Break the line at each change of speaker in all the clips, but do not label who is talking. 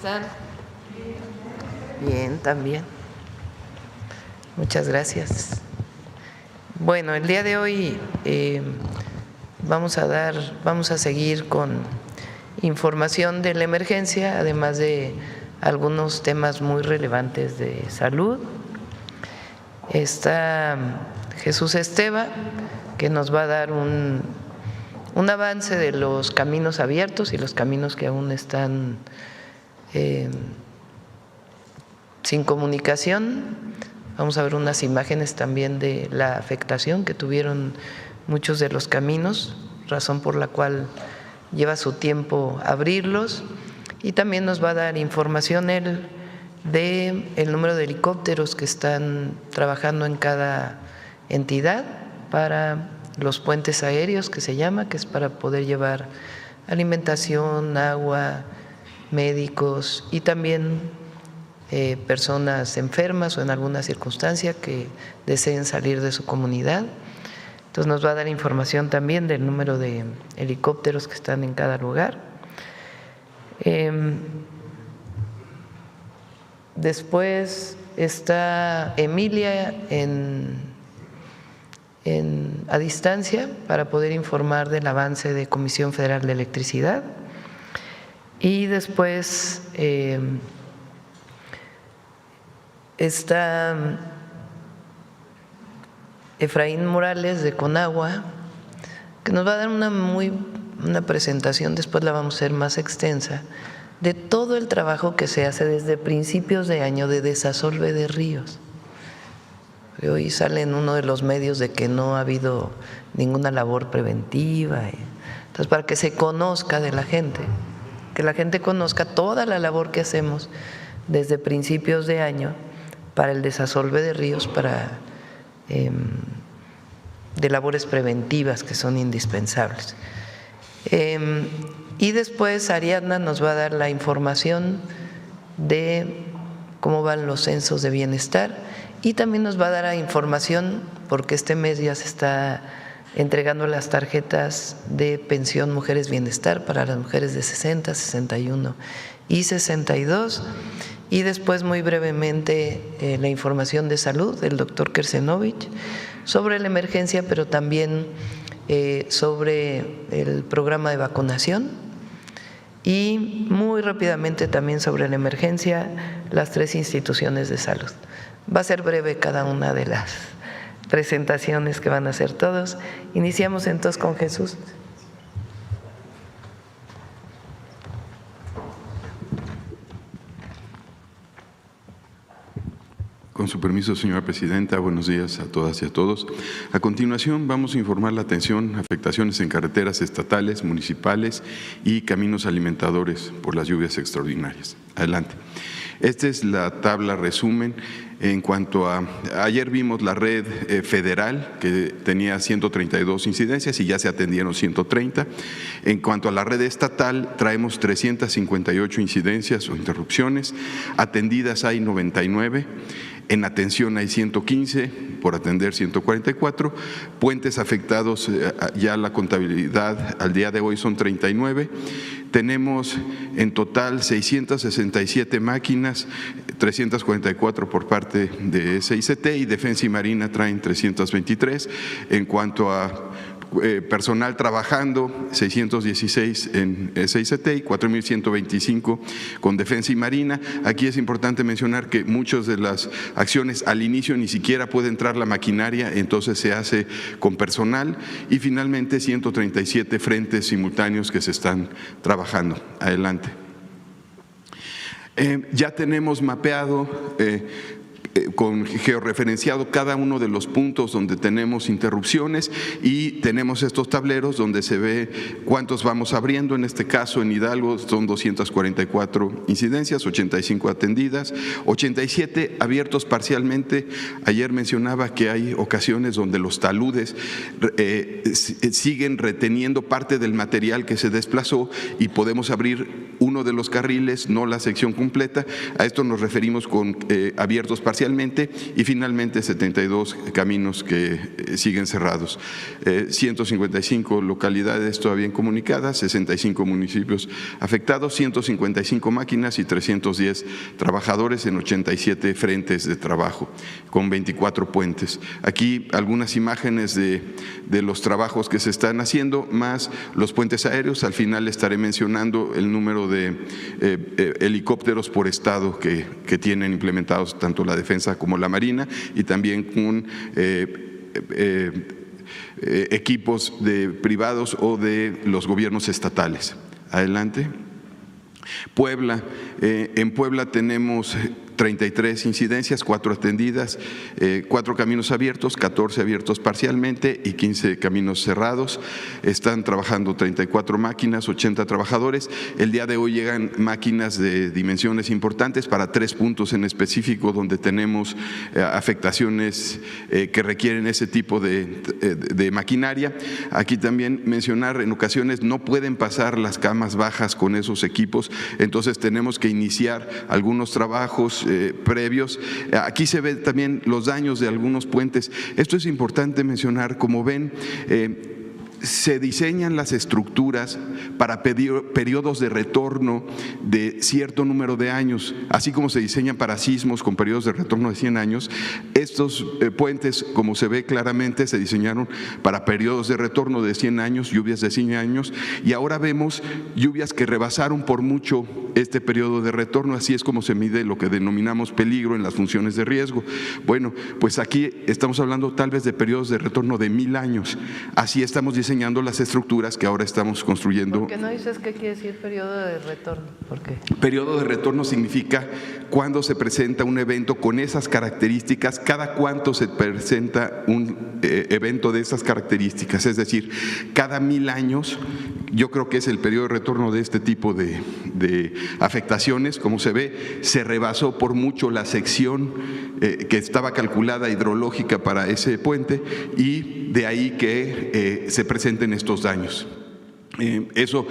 están? Bien, también. Muchas gracias. Bueno, el día de hoy vamos a seguir con información de la emergencia, además de algunos temas muy relevantes de salud. Está Jesús Esteva, que nos va a dar un avance de los caminos abiertos y los caminos que aún están sin comunicación. Vamos a ver unas imágenes también de la afectación que tuvieron muchos de los caminos, razón por la cual lleva su tiempo abrirlos, y también nos va a dar información él de el número de helicópteros que están trabajando en cada entidad para los puentes aéreos, que se llama, que es para poder llevar alimentación, agua, médicos y también personas enfermas o en alguna circunstancia que deseen salir de su comunidad. Entonces nos va a dar información también del número de helicópteros que están en cada lugar. Después está Emilia a distancia para poder informar del avance de Comisión Federal de Electricidad. Y después está Efraín Morales de Conagua, que nos va a dar una presentación, después la vamos a hacer más extensa, de todo el trabajo que se hace desde principios de año de desasolve de ríos. Hoy sale en uno de los medios de que no ha habido ninguna labor preventiva. Entonces, para que se conozca de la gente, que la gente conozca toda la labor que hacemos desde principios de año para el desasolve de ríos, de labores preventivas que son indispensables. Y después Ariadna nos va a dar la información de cómo van los censos de bienestar y también nos va a dar la información, porque este mes ya se está entregando las tarjetas de pensión Mujeres Bienestar para las mujeres de 60, 61 y 62. Y después, muy brevemente, la información de salud del doctor Kersenovich sobre la emergencia, pero también sobre el programa de vacunación, y muy rápidamente también sobre la emergencia, las 3 instituciones de salud. Va a ser breve cada una de las presentaciones que van a hacer todos. Iniciamos entonces con Jesús.
Con su permiso, señora presidenta, buenos días a todas y a todos. A continuación vamos a informar la atención a afectaciones en carreteras estatales, municipales y caminos alimentadores por las lluvias extraordinarias. Adelante. Esta es la tabla resumen. En cuanto a, ayer vimos la red federal que tenía 132 incidencias y ya se atendieron 130. En cuanto a la red estatal, traemos 358 incidencias o interrupciones, atendidas hay 99. En atención hay 115, por atender 144, puentes afectados, ya la contabilidad al día de hoy son 39, tenemos en total 667 máquinas, 344 por parte de SICT y Defensa y Marina traen 323. En cuanto a personal trabajando, 616 en SICT y 4.125 con Defensa y Marina. Aquí es importante mencionar que muchas de las acciones al inicio ni siquiera puede entrar la maquinaria, entonces se hace con personal, y finalmente 137 frentes simultáneos que se están trabajando. Adelante. Ya tenemos mapeado con georreferenciado cada uno de los puntos donde tenemos interrupciones y tenemos estos tableros donde se ve cuántos vamos abriendo. En este caso en Hidalgo son 244 incidencias, 85 atendidas, 87 abiertos parcialmente. Ayer mencionaba que hay ocasiones donde los taludes siguen reteniendo parte del material que se desplazó y podemos abrir uno de los carriles, no la sección completa. A esto nos referimos con abiertos parcialmente. parcialmente y finalmente 72 caminos que siguen cerrados. 155 localidades todavía incomunicadas, 65 municipios afectados, 155 máquinas y 310 trabajadores en 87 frentes de trabajo, con 24 puentes. Aquí algunas imágenes de los trabajos que se están haciendo, más los puentes aéreos. Al final estaré mencionando el número de helicópteros por estado que tienen implementados tanto la Defensa como la Marina, y también con equipos privados o de los gobiernos estatales. Adelante. Puebla. En Puebla tenemos 33 incidencias, 4 atendidas, 4 caminos abiertos, 14 abiertos parcialmente y 15 caminos cerrados. Están trabajando 34 máquinas, 80 trabajadores. El día de hoy llegan máquinas de dimensiones importantes para 3 puntos en específico donde tenemos afectaciones que requieren ese tipo de maquinaria. Aquí también mencionar, en ocasiones no pueden pasar las camas bajas con esos equipos, entonces tenemos que iniciar algunos trabajos previos. Aquí se ven también los daños de algunos puentes. Esto es importante mencionar. Como ven, se diseñan las estructuras para periodos de retorno de cierto número de años, así como se diseñan para sismos con periodos de retorno de 100 años. Estos puentes, como se ve claramente, se diseñaron para periodos de retorno de 100 años, lluvias de 100 años, y ahora vemos lluvias que rebasaron por mucho este periodo de retorno. Así es como se mide lo que denominamos peligro en las funciones de riesgo. Bueno, pues aquí estamos hablando tal vez de periodos de retorno de 1000 años. Así estamos diseñando las estructuras que ahora estamos construyendo.
¿Por qué no dices qué quiere decir periodo de retorno? ¿Por qué?
Periodo de retorno significa cuando se presenta un evento con esas características, cada cuánto se presenta un evento de esas características, es decir, cada 1000 años. Yo creo que es el periodo de retorno de este tipo de afectaciones. Como se ve, se rebasó por mucho la sección que estaba calculada hidrológica para ese puente, y de ahí que se presenten estos daños. Eso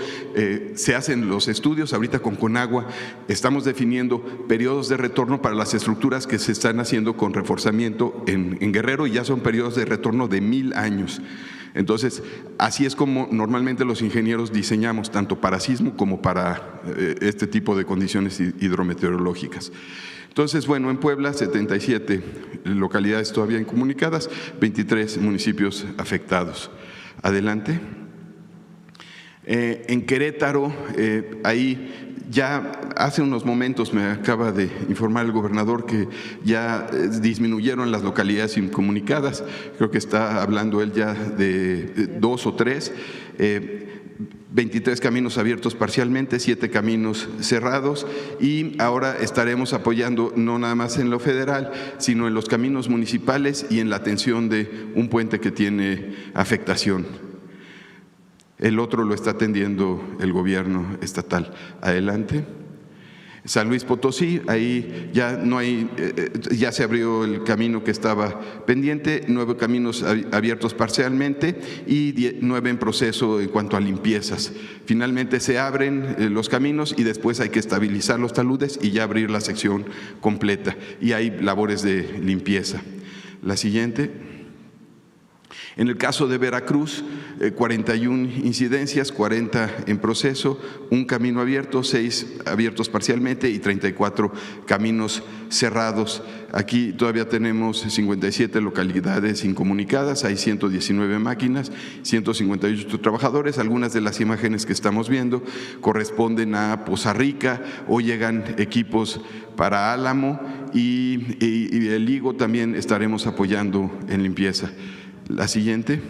se hacen los estudios. Ahorita con Conagua estamos definiendo periodos de retorno para las estructuras que se están haciendo con reforzamiento en Guerrero, y ya son periodos de retorno de 1000 años. Entonces, así es como normalmente los ingenieros diseñamos, tanto para sismo como para este tipo de condiciones hidrometeorológicas. Entonces, bueno, en Puebla 77 localidades todavía incomunicadas, 23 municipios afectados. Adelante. En Querétaro, ahí ya hace unos momentos me acaba de informar el gobernador que ya disminuyeron las localidades incomunicadas. Creo que está hablando él ya de 2 o 3. 23 caminos abiertos parcialmente, 7 caminos cerrados, y ahora estaremos apoyando no nada más en lo federal, sino en los caminos municipales y en la atención de un puente que tiene afectación. El otro lo está atendiendo el gobierno estatal. Adelante. San Luis Potosí, ahí ya no hay, ya se abrió el camino que estaba pendiente, 9 caminos abiertos parcialmente y 9 en proceso en cuanto a limpiezas. Finalmente se abren los caminos y después hay que estabilizar los taludes y ya abrir la sección completa, y hay labores de limpieza. La siguiente. En el caso de Veracruz, 41 incidencias, 40 en proceso, 1 camino abierto, 6 abiertos parcialmente y 34 caminos cerrados. Aquí todavía tenemos 57 localidades incomunicadas, hay 119 máquinas, 158 trabajadores. Algunas de las imágenes que estamos viendo corresponden a Poza Rica o llegan equipos para Álamo, y el Higo también estaremos apoyando en limpieza. La siguiente.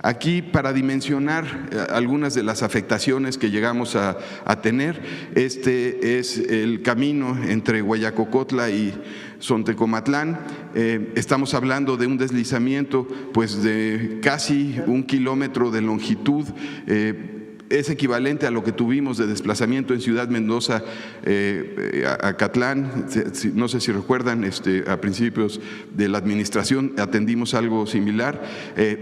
Aquí, para dimensionar algunas de las afectaciones que llegamos a tener, este es el camino entre Guayacocotla y Sontecomatlán. Estamos hablando de un deslizamiento pues de casi 1 kilómetro de longitud, es equivalente a lo que tuvimos de desplazamiento en Ciudad Mendoza, Acatlán. No sé si recuerdan, a principios de la administración atendimos algo similar.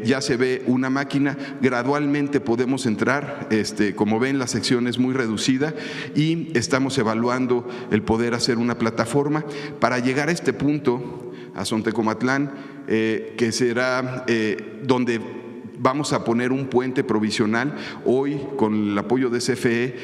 Ya se ve una máquina, gradualmente podemos entrar, como ven la sección es muy reducida y estamos evaluando el poder hacer una plataforma para llegar a este punto, a Sontecomatlán, que será donde vamos a poner un puente provisional. Hoy, con el apoyo de CFE,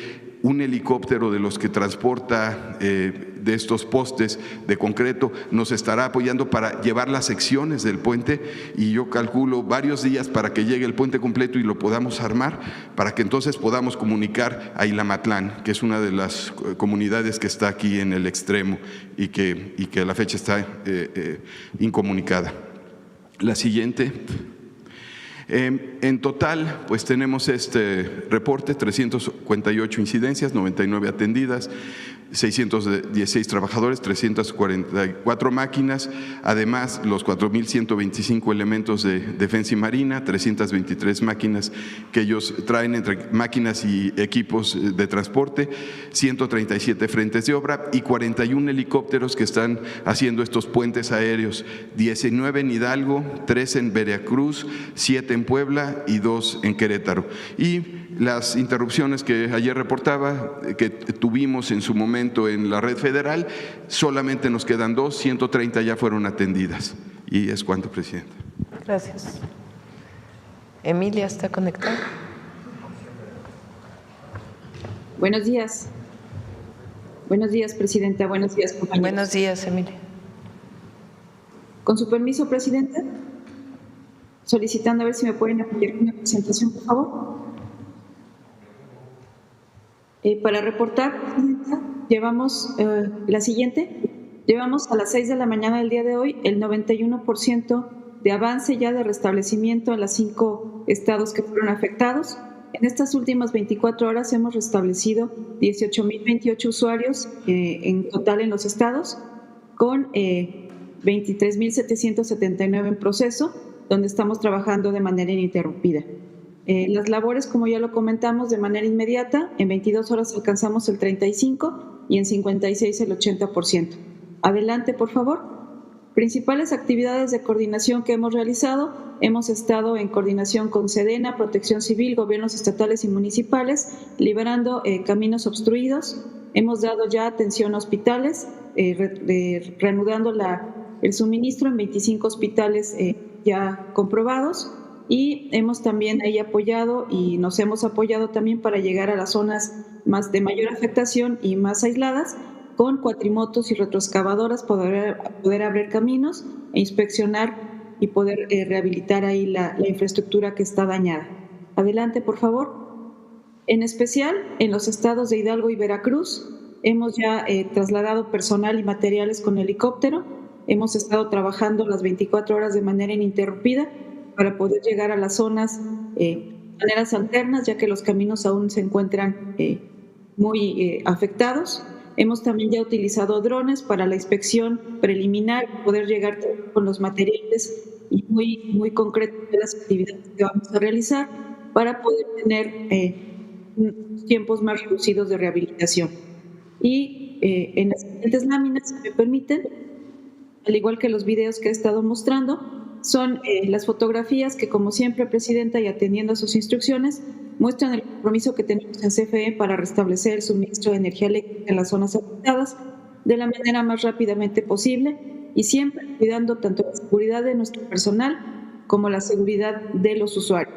un helicóptero de los que transporta de estos postes de concreto nos estará apoyando para llevar las secciones del puente, y yo calculo varios días para que llegue el puente completo y lo podamos armar, para que entonces podamos comunicar a Ilamatlán, que es una de las comunidades que está aquí en el extremo y que a la fecha está incomunicada. La siguiente. En total, pues tenemos este reporte: 358 incidencias, 99 atendidas, 616 trabajadores, 344 máquinas, además los 4.125 elementos de defensa y marina, 323 máquinas que ellos traen entre máquinas y equipos de transporte, 137 frentes de obra y 41 helicópteros que están haciendo estos puentes aéreos, 19 en Hidalgo, 3 en Veracruz, 7 en Puebla y 2 en Querétaro. Y las interrupciones que ayer reportaba, que tuvimos en su momento en la red federal, solamente nos quedan 2, 130 ya fueron atendidas. Y es cuanto, Presidenta.
Gracias. Emilia, ¿está conectada?
Buenos días. Buenos días, Presidenta. Buenos días, compañeros.
Buenos días, Emilia.
Con su permiso, Presidenta, solicitando a ver si me pueden apoyar con una presentación, por favor. Para reportar, Presidenta, llevamos la siguiente. Llevamos a las 6 de la mañana del día de hoy el 91% de avance ya de restablecimiento en los 5 estados que fueron afectados. En estas últimas 24 horas hemos restablecido 18.028 usuarios en total en los estados, con 23.779 en proceso, donde estamos trabajando de manera ininterrumpida. Las labores, como ya lo comentamos, de manera inmediata, en 22 horas alcanzamos el 35% y en 56 el 80%. Adelante, por favor. Principales actividades de coordinación que hemos realizado: hemos estado en coordinación con Sedena, Protección Civil, gobiernos estatales y municipales, liberando caminos obstruidos. Hemos dado ya atención a hospitales, reanudando el suministro en 25 hospitales ya comprobados. Y hemos también ahí apoyado y nos hemos apoyado también para llegar a las zonas más de mayor afectación y más aisladas, con cuatrimotos y retroexcavadoras, poder abrir caminos e inspeccionar y poder rehabilitar ahí la infraestructura que está dañada. Adelante, por favor. En especial, en los estados de Hidalgo y Veracruz, hemos ya trasladado personal y materiales con helicóptero. Hemos estado trabajando las 24 horas de manera ininterrumpida para poder llegar a las zonas de maneras alternas, ya que los caminos aún se encuentran muy afectados. Hemos también ya utilizado drones para la inspección preliminar, poder llegar con los materiales y muy concreto de las actividades que vamos a realizar para poder tener tiempos más reducidos de rehabilitación. Y en las siguientes láminas, si me permiten, al igual que los videos que he estado mostrando, son las fotografías que, como siempre, Presidenta, y atendiendo a sus instrucciones, muestran el compromiso que tenemos en CFE para restablecer el suministro de energía eléctrica en las zonas afectadas de la manera más rápidamente posible y siempre cuidando tanto la seguridad de nuestro personal como la seguridad de los usuarios.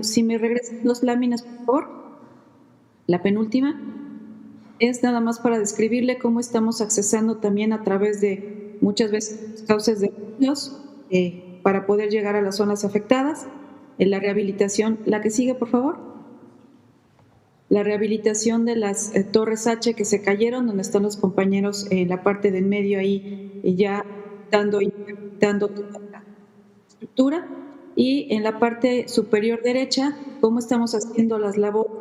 Si me regresan 2 láminas, por favor. La penúltima es nada más para describirle cómo estamos accesando también a través de muchas veces cauces de ríos para poder llegar a las zonas afectadas. En la rehabilitación, la que sigue, por favor. La rehabilitación de las torres H que se cayeron, donde están los compañeros en la parte del medio ahí ya dando toda la estructura. Y en la parte superior derecha, cómo estamos haciendo las labores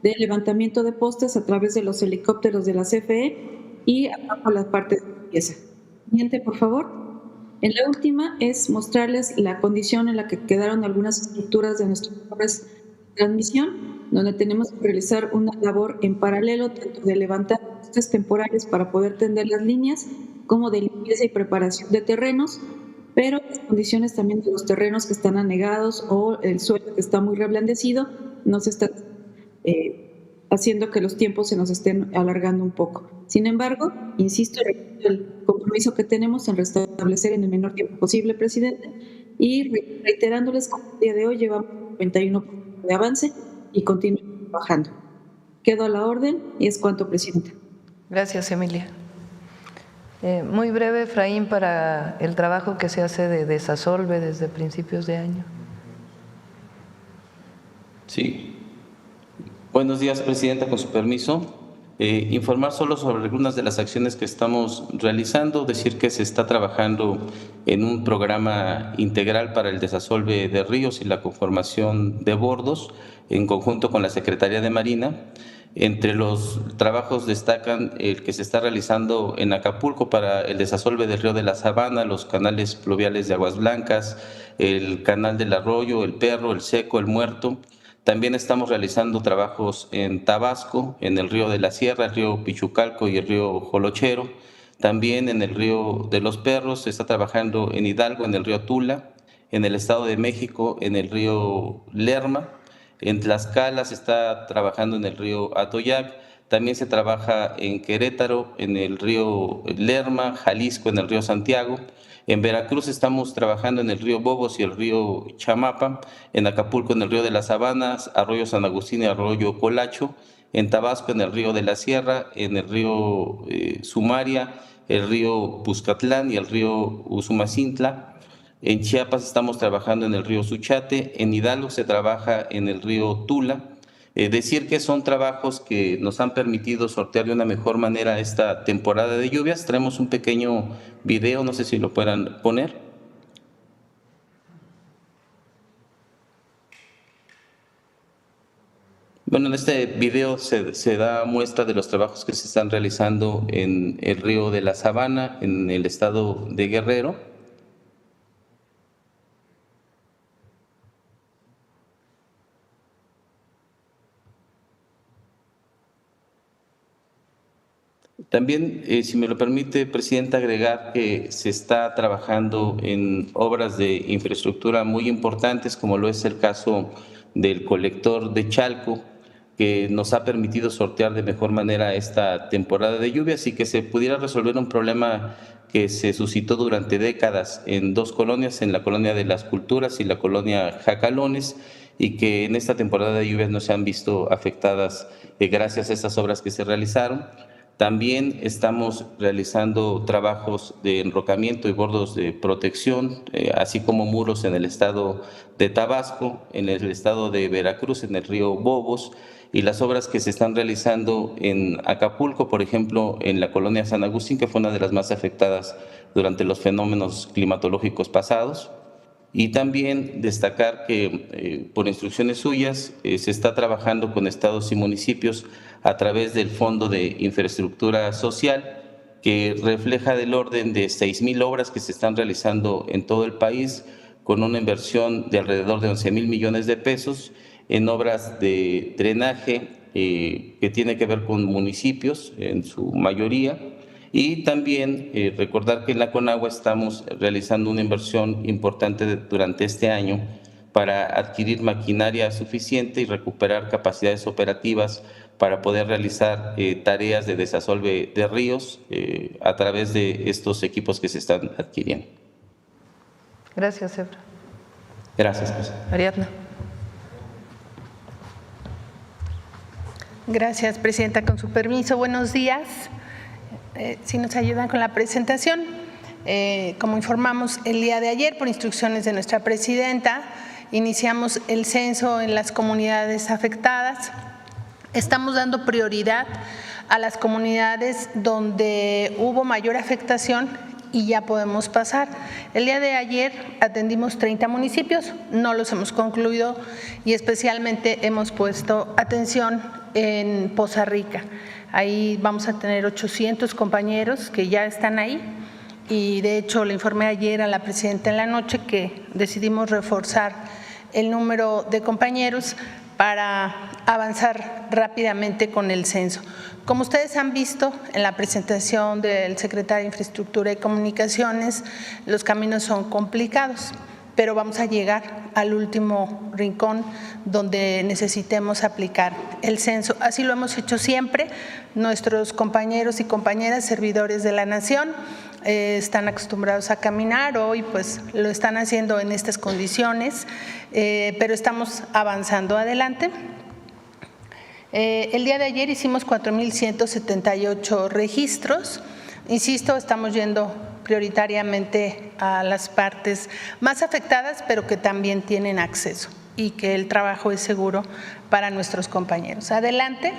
de levantamiento de postes a través de los helicópteros de la CFE y abajo la parte de limpieza. Siguiente, por favor. En la última es mostrarles la condición en la que quedaron algunas estructuras de nuestras torres transmisión, donde tenemos que realizar una labor en paralelo, tanto de levantar postes temporales para poder tender las líneas, como de limpieza y preparación de terrenos, pero las condiciones también de los terrenos que están anegados o el suelo que está muy reblandecido nos está haciendo que los tiempos se nos estén alargando un poco. Sin embargo, insisto, el compromiso que tenemos en restablecer en el menor tiempo posible, presidente, y reiterándoles que el día de hoy llevamos 91% de avance y continuamos trabajando. Quedo a la orden y es cuanto, presidenta.
Gracias, Emilia. Muy breve, Efraín, para el trabajo que se hace de Desasolve desde principios de año.
Sí. Buenos días, presidenta, con su permiso. Informar solo sobre algunas de las acciones que estamos realizando, decir que se está trabajando en un programa integral para el desasolve de ríos y la conformación de bordos en conjunto con la Secretaría de Marina. Entre los trabajos destacan el que se está realizando en Acapulco para el desasolve del río de la Sabana, los canales pluviales de Aguas Blancas, el canal del Arroyo, el Perro, el Seco, el Muerto. También estamos realizando trabajos en Tabasco, en el río de la Sierra, el río Pichucalco y el río Jolochero. También en el río de los Perros se está trabajando en Hidalgo, en el río Tula, en el Estado de México, en el río Lerma. En Tlaxcala se está trabajando en el río Atoyac. También se trabaja en Querétaro, en el río Lerma, Jalisco, en el río Santiago. En Veracruz estamos trabajando en el río Bobos y el río Chamapa, en Acapulco en el río de las Sabanas, Arroyo San Agustín y Arroyo Colacho, en Tabasco en el río de la Sierra, en el río Sumaria, el río Puscatlán y el río Usumacinta. En Chiapas estamos trabajando en el río Suchate, en Hidalgo se trabaja en el río Tula. Decir que son trabajos que nos han permitido sortear de una mejor manera esta temporada de lluvias. Traemos un pequeño video, no sé si lo puedan poner. Bueno, en este video se da muestra de los trabajos que se están realizando en el río de la Sabana, en el estado de Guerrero. También, si me lo permite, presidenta, agregar que se está trabajando en obras de infraestructura muy importantes, como lo es el caso del colector de Chalco, que nos ha permitido sortear de mejor manera esta temporada de lluvias y que se pudiera resolver un problema que se suscitó durante décadas en dos colonias, en la colonia de Las Culturas y la colonia Jacalones, y que en esta temporada de lluvias no se han visto afectadas gracias a estas obras que se realizaron. También estamos realizando trabajos de enrocamiento y bordos de protección, así como muros en el estado de Tabasco, en el estado de Veracruz, en el río Bobos, y las obras que se están realizando en Acapulco, por ejemplo, en la colonia San Agustín, que fue una de las más afectadas durante los fenómenos climatológicos pasados. Y también destacar que por instrucciones suyas se está trabajando con estados y municipios a través del Fondo de Infraestructura Social, que refleja del orden de 6,000 obras que se están realizando en todo el país, con una inversión de alrededor de 11,000 millones de pesos en obras de drenaje que tiene que ver con municipios en su mayoría. Y también recordar que en la Conagua estamos realizando una inversión importante durante este año para adquirir maquinaria suficiente y recuperar capacidades operativas para poder realizar tareas de desasolve de ríos a través de estos equipos que se están adquiriendo.
Gracias, Efra.
Gracias, presidenta.
Ariadna.
Gracias, presidenta. Con su permiso, buenos días. Si nos ayudan con la presentación. Como informamos el día de ayer, por instrucciones de nuestra presidenta, iniciamos el censo en las comunidades afectadas. Estamos dando prioridad a las comunidades donde hubo mayor afectación y ya podemos pasar. El día de ayer atendimos 30 municipios, no los hemos concluido y especialmente hemos puesto atención en Poza Rica. Ahí vamos a tener 800 compañeros que ya están ahí y de hecho le informé ayer a la presidenta en la noche que decidimos reforzar el número de compañeros para avanzar rápidamente con el censo. Como ustedes han visto en la presentación del secretario de Infraestructura y Comunicaciones, los caminos son complicados, pero vamos a llegar al último rincón donde necesitemos aplicar el censo. Así lo hemos hecho siempre. Nuestros compañeros y compañeras servidores de la Nación están acostumbrados a caminar, hoy pues lo están haciendo en estas condiciones, pero estamos avanzando adelante. El día de ayer hicimos 4,178 registros. Insisto, estamos yendo prioritariamente a las partes más afectadas, pero que también tienen acceso y que el trabajo es seguro para nuestros compañeros. Adelante.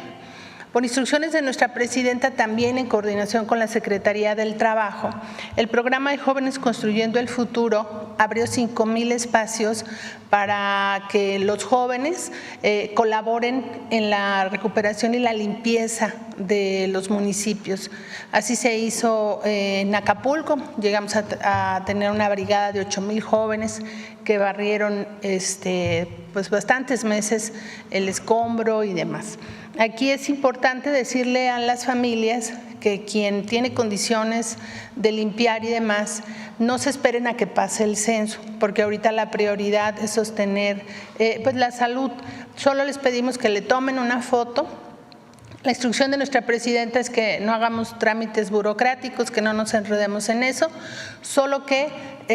Por instrucciones de nuestra presidenta, también en coordinación con la Secretaría del Trabajo, el programa de Jóvenes Construyendo el Futuro abrió 5,000 espacios para que los jóvenes colaboren en la recuperación y la limpieza de los municipios. Así se hizo en Acapulco, llegamos a tener una brigada de 8,000 jóvenes que barrieron pues bastantes meses el escombro y demás. Aquí es importante decirle a las familias que quien tiene condiciones de limpiar y demás, no se esperen a que pase el censo, porque ahorita la prioridad es sostener pues la salud. Solo les pedimos que le tomen una foto. La instrucción de nuestra presidenta es que no hagamos trámites burocráticos, que no nos enredemos en eso, solo que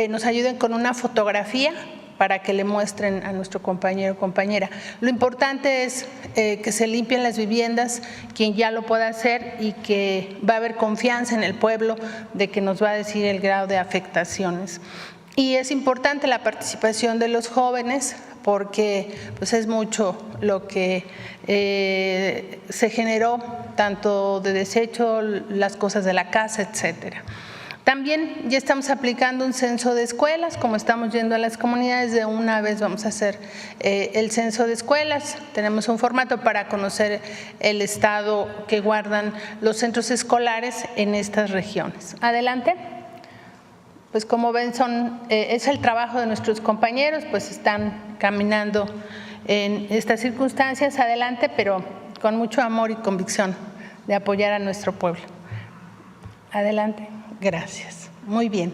nos ayuden con una fotografía para que le muestren a nuestro compañero o compañera. Lo importante es que se limpien las viviendas, quien ya lo pueda hacer, y que va a haber confianza en el pueblo de que nos va a decir el grado de afectaciones. Y es importante la participación de los jóvenes porque pues es mucho lo que se generó, tanto de desecho, las cosas de la casa, etcétera. También ya estamos aplicando un censo de escuelas, como estamos yendo a las comunidades, de una vez vamos a hacer el censo de escuelas. Tenemos un formato para conocer el estado que guardan los centros escolares en estas regiones. Adelante. Pues como ven, es el trabajo de nuestros compañeros, pues están caminando en estas circunstancias, adelante, pero con mucho amor y convicción de apoyar a nuestro pueblo. Adelante. Gracias. Muy bien.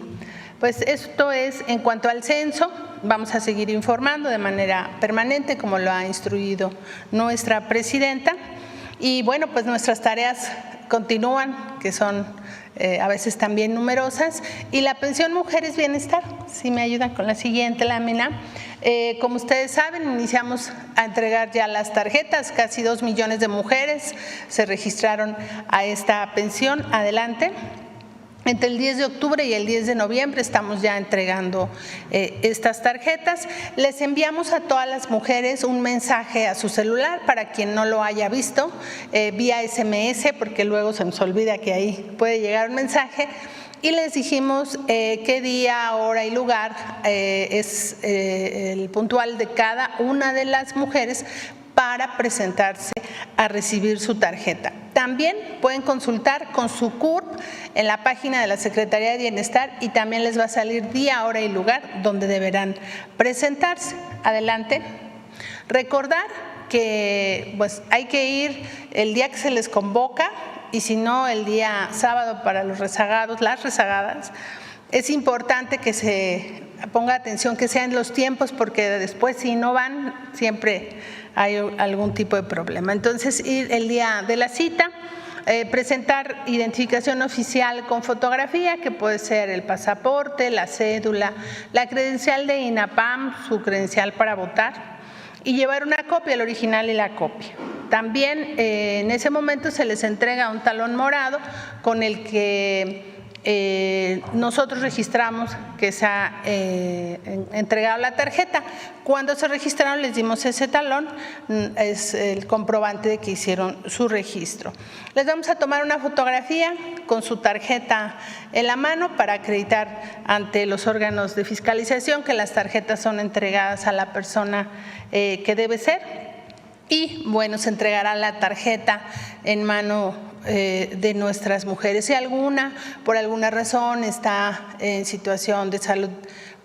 Pues esto es en cuanto al censo. Vamos a seguir informando de manera permanente, como lo ha instruido nuestra presidenta. Y bueno, pues nuestras tareas continúan, que son a veces también numerosas. Y la pensión Mujeres Bienestar, si me ayudan con la siguiente lámina. Como ustedes saben, iniciamos a entregar ya las tarjetas, casi 2 millones de mujeres se registraron a esta pensión. Adelante. Entre el 10 de octubre y el 10 de noviembre estamos ya entregando estas tarjetas. Les enviamos a todas las mujeres un mensaje a su celular, para quien no lo haya visto, vía SMS, porque luego se nos olvida que ahí puede llegar un mensaje. Y les dijimos qué día, hora y lugar es el puntual de cada una de las mujeres para presentarse a recibir su tarjeta. También pueden consultar con su CURP en la página de la Secretaría de Bienestar y también les va a salir día, hora y lugar donde deberán presentarse. Adelante. Recordar que pues hay que ir el día que se les convoca, y si no el día sábado para los rezagados, las rezagadas. Es importante que se ponga atención, que sean los tiempos, porque después si no van siempre hay algún tipo de problema. Entonces, ir el día de la cita, presentar identificación oficial con fotografía, que puede ser el pasaporte, la cédula, la credencial de INAPAM, su credencial para votar, y llevar una copia, el original y la copia. También en ese momento se les entrega un talón morado con el que nosotros registramos que se ha entregado la tarjeta. Cuando se registraron les dimos ese talón, es el comprobante de que hicieron su registro. Les vamos a tomar una fotografía con su tarjeta en la mano para acreditar ante los órganos de fiscalización que las tarjetas son entregadas a la persona que debe ser. Y bueno, se entregará la tarjeta en mano de nuestras mujeres. Si alguna, por alguna razón, está en situación de salud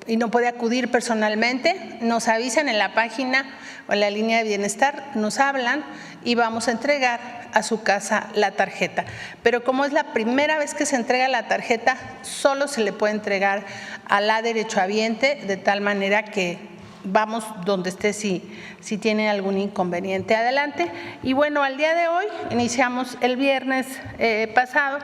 y no puede acudir personalmente, nos avisan en la página o en la línea de bienestar, nos hablan y vamos a entregar a su casa la tarjeta. Pero como es la primera vez que se entrega la tarjeta, solo se le puede entregar a la derechohabiente, de tal manera que vamos donde esté si tiene algún inconveniente. Adelante. Y bueno, al día de hoy, iniciamos el viernes pasado,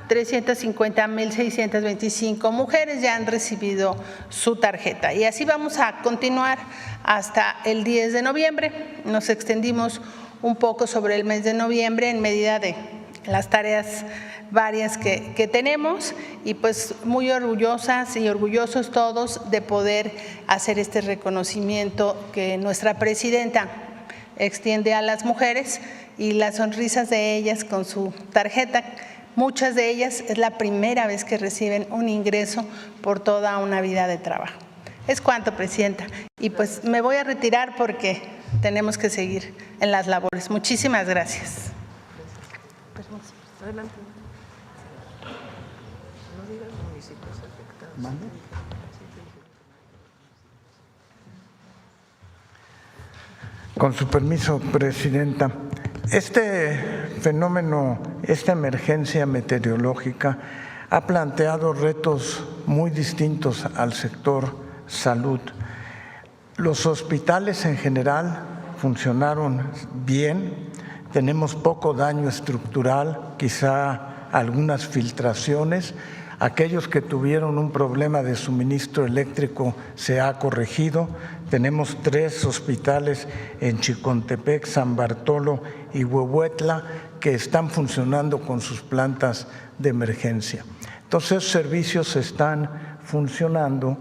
350,625 mujeres ya han recibido su tarjeta. Y así vamos a continuar hasta el 10 de noviembre. Nos extendimos un poco sobre el mes de noviembre en medida de las tareas varias que tenemos, y pues muy orgullosas y orgullosos todos de poder hacer este reconocimiento que nuestra presidenta extiende a las mujeres, y las sonrisas de ellas con su tarjeta. Muchas de ellas es la primera vez que reciben un ingreso por toda una vida de trabajo. Es cuanto, presidenta. Y pues me voy a retirar porque tenemos que seguir en las labores. Muchísimas gracias.
Adelante. No digas municipios afectados.
¿Mande? Con su permiso, presidenta. Este fenómeno, esta emergencia meteorológica ha planteado retos muy distintos al sector salud. Los hospitales en general funcionaron bien, tenemos poco daño estructural, quizá algunas filtraciones. Aquellos que tuvieron un problema de suministro eléctrico se ha corregido. Tenemos 3 hospitales en Chicontepec, San Bartolo y Huehuetla que están funcionando con sus plantas de emergencia. Entonces, esos servicios están funcionando,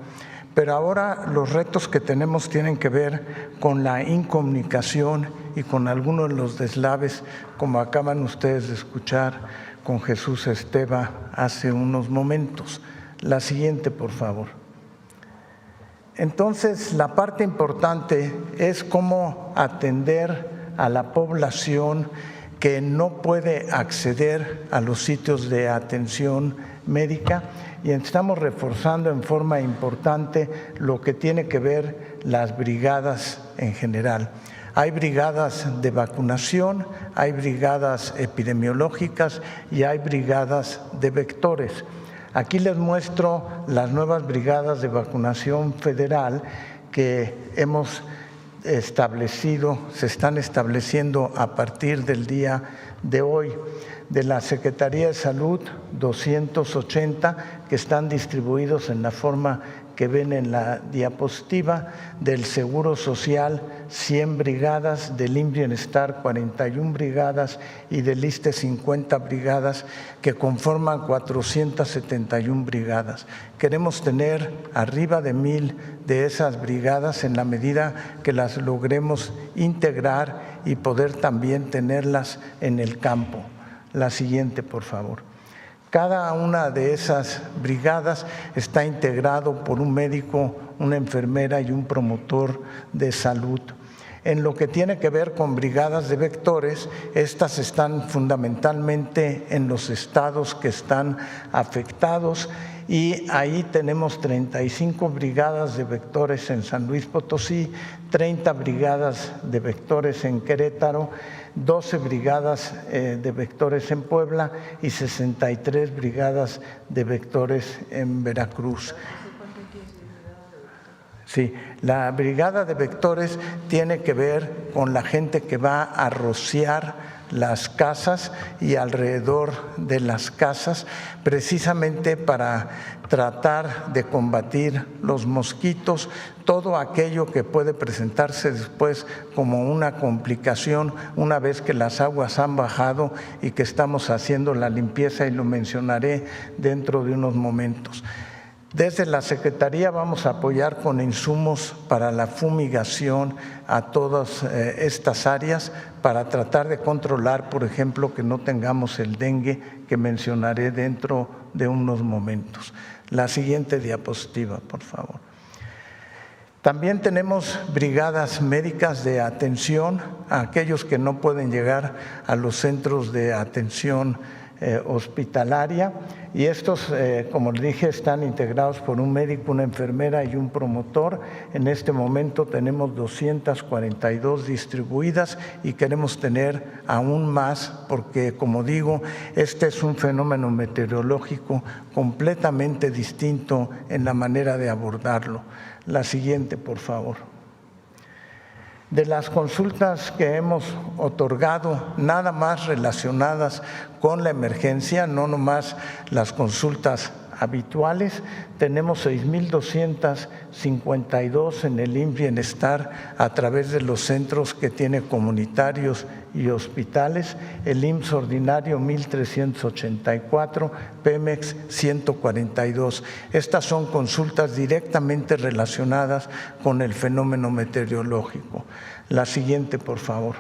pero ahora los retos que tenemos tienen que ver con la incomunicación y con algunos de los deslaves, como acaban ustedes de escuchar con Jesús Esteva hace unos momentos. La siguiente, por favor. Entonces, la parte importante es cómo atender a la población que no puede acceder a los sitios de atención médica, y estamos reforzando en forma importante lo que tiene que ver las brigadas en general. Hay brigadas de vacunación, hay brigadas epidemiológicas y hay brigadas de vectores. Aquí les muestro las nuevas brigadas de vacunación federal que hemos establecido, se están estableciendo a partir del día de hoy. De la Secretaría de Salud, 280 que están distribuidos en la forma que ven en la diapositiva. Del Seguro Social, 100 brigadas, del IMSS Bienestar, 41 brigadas y del ISSSTE, 50 brigadas, que conforman 471 brigadas. Queremos tener arriba de 1,000 de esas brigadas en la medida que las logremos integrar y poder también tenerlas en el campo. La siguiente, por favor. Cada una de esas brigadas está integrado por un médico, una enfermera y un promotor de salud. En lo que tiene que ver con brigadas de vectores, estas están fundamentalmente en los estados que están afectados, y ahí tenemos 35 brigadas de vectores en San Luis Potosí, 30 brigadas de vectores en Querétaro, 12 brigadas de vectores en Puebla y 63 brigadas de vectores en Veracruz. Sí, la brigada de vectores tiene que ver con la gente que va a rociar las casas y alrededor de las casas, precisamente para tratar de combatir los mosquitos, todo aquello que puede presentarse después como una complicación una vez que las aguas han bajado y que estamos haciendo la limpieza, y lo mencionaré dentro de unos momentos. Desde la Secretaría vamos a apoyar con insumos para la fumigación a todas estas áreas para tratar de controlar, por ejemplo, que no tengamos el dengue, que mencionaré dentro de unos momentos. La siguiente diapositiva, por favor. También tenemos brigadas médicas de atención a aquellos que no pueden llegar a los centros de atención hospitalaria, y estos, como les dije, están integrados por un médico, una enfermera y un promotor. En este momento tenemos 242 distribuidas y queremos tener aún más porque, como digo, este es un fenómeno meteorológico completamente distinto en la manera de abordarlo. La siguiente, por favor. De las consultas que hemos otorgado, nada más relacionadas con la emergencia, no nomás las consultas habituales, tenemos 6,252 en el IMSS Bienestar a través de los centros que tiene comunitarios y hospitales, el IMSS ordinario 1,384, Pemex 142. Estas son consultas directamente relacionadas con el fenómeno meteorológico. La siguiente, por favor.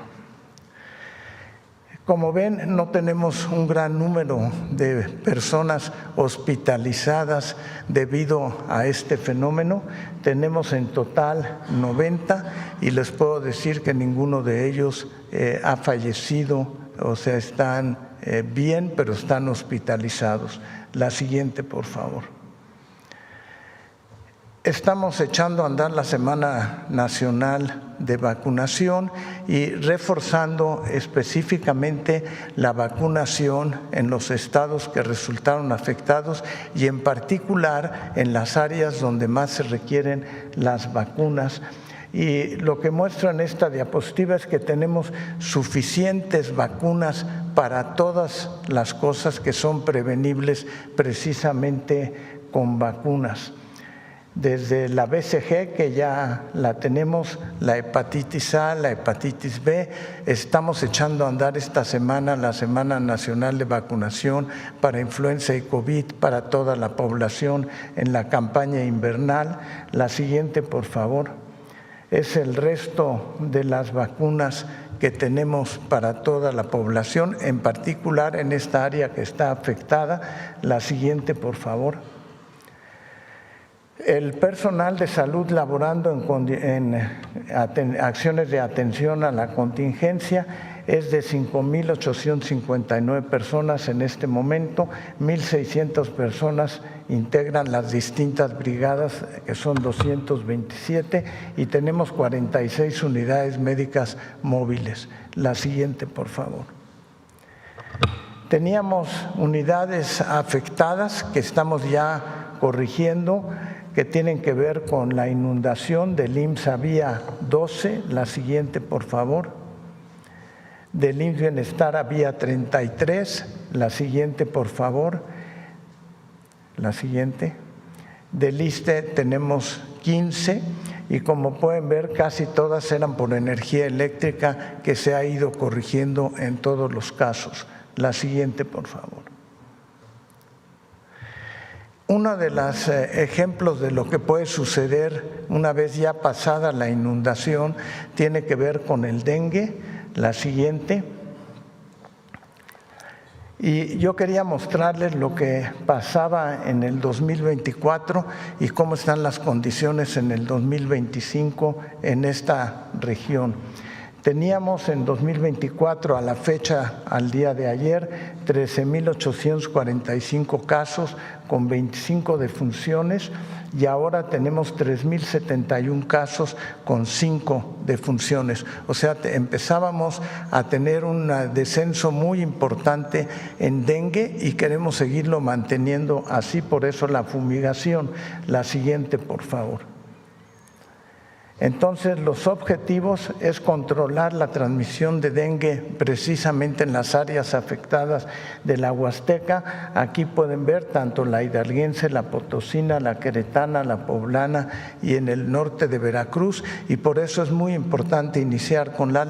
Como ven, no tenemos un gran número de personas hospitalizadas debido a este fenómeno. Tenemos en total 90 y les puedo decir que ninguno de ellos ha fallecido, o sea, están bien, pero están hospitalizados. La siguiente, por favor. Estamos echando a andar la Semana Nacional de Vacunación y reforzando específicamente la vacunación en los estados que resultaron afectados y en particular en las áreas donde más se requieren las vacunas. Y lo que muestra en esta diapositiva es que tenemos suficientes vacunas para todas las cosas que son prevenibles precisamente con vacunas. Desde la BCG, que ya la tenemos, la hepatitis A, la hepatitis B, estamos echando a andar esta semana la Semana Nacional de Vacunación para influenza y COVID para toda la población en la campaña invernal. La siguiente, por favor, es el resto de las vacunas que tenemos para toda la población, en particular en esta área que está afectada. La siguiente, por favor. El personal de salud laborando en acciones de atención a la contingencia es de 5,859 personas en este momento. 1,600 personas integran las distintas brigadas, que son 227, y tenemos 46 unidades médicas móviles. La siguiente, por favor. Teníamos unidades afectadas que estamos ya corrigiendo, que tienen que ver con la inundación. Del IMSS había 12, la siguiente, por favor. Del IMSS Bienestar había 33, la siguiente, por favor. La siguiente. Del ISSSTE tenemos 15 y como pueden ver casi todas eran por energía eléctrica, que se ha ido corrigiendo en todos los casos. La siguiente, por favor. Uno de los ejemplos de lo que puede suceder una vez ya pasada la inundación tiene que ver con el dengue. La siguiente. Y yo quería mostrarles lo que pasaba en el 2024 y cómo están las condiciones en el 2025 en esta región. Teníamos en 2024, a la fecha, al día de ayer, 13,845 casos con 25 defunciones y ahora tenemos 3,071 casos con 5 defunciones. O sea, empezábamos a tener un descenso muy importante en dengue y queremos seguirlo manteniendo así, por eso la fumigación. La siguiente, por favor. Entonces, los objetivos es controlar la transmisión de dengue precisamente en las áreas afectadas de la Huasteca. Aquí pueden ver tanto la hidalguense, la potosina, la queretana, la poblana y en el norte de Veracruz, y por eso es muy importante iniciar con las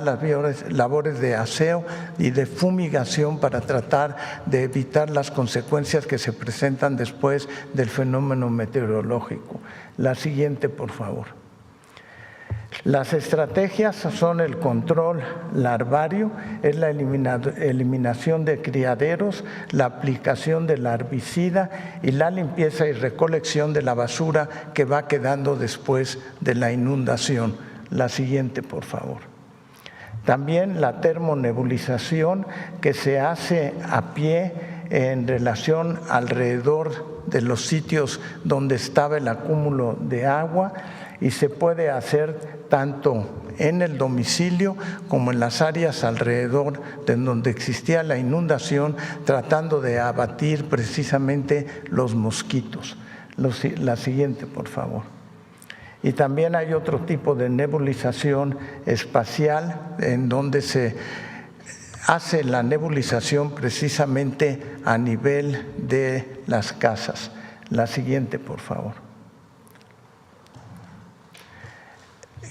labores de aseo y de fumigación para tratar de evitar las consecuencias que se presentan después del fenómeno meteorológico. La siguiente, por favor. Las estrategias son el control larvario, es la eliminación de criaderos, la aplicación del herbicida y la limpieza y recolección de la basura que va quedando después de la inundación. La siguiente, por favor. También la termonebulización que se hace a pie en relación alrededor de los sitios donde estaba el acúmulo de agua y se puede hacer tanto en el domicilio como en las áreas alrededor de donde existía la inundación, tratando de abatir precisamente los mosquitos. La siguiente, por favor. Y también hay otro tipo de nebulización espacial en donde se hace la nebulización precisamente a nivel de las casas. La siguiente, por favor.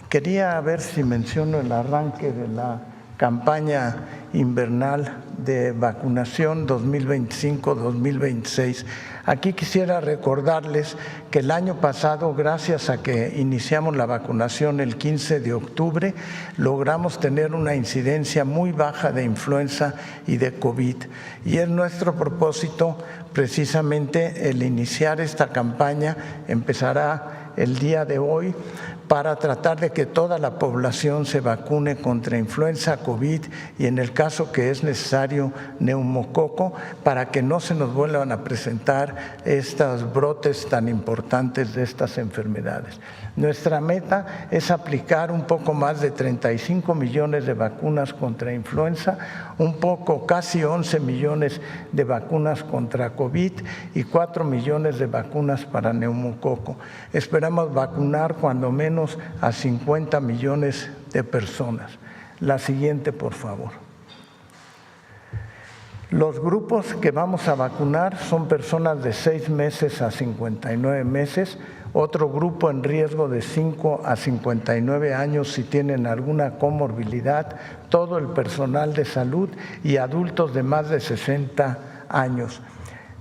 Quería ver si menciono el arranque de la campaña invernal de vacunación 2025-2026. Aquí quisiera recordarles que el año pasado, gracias a que iniciamos la vacunación el 15 de octubre, logramos tener una incidencia muy baja de influenza y de COVID. Y es nuestro propósito precisamente el iniciar esta campaña, empezará el día de hoy, para tratar de que toda la población se vacune contra influenza, COVID y en el caso que es necesario neumococo, para que no se nos vuelvan a presentar estos brotes tan importantes de estas enfermedades. Nuestra meta es aplicar un poco más de 35 millones de vacunas contra influenza, casi 11 millones de vacunas contra COVID y 4 millones de vacunas para neumococo. Esperamos vacunar cuando menos a 50 millones de personas. La siguiente, por favor. Los grupos que vamos a vacunar son personas de 6 meses a 59 meses, otro grupo en riesgo de 5 a 59 años si tienen alguna comorbilidad, todo el personal de salud y adultos de más de 60 años.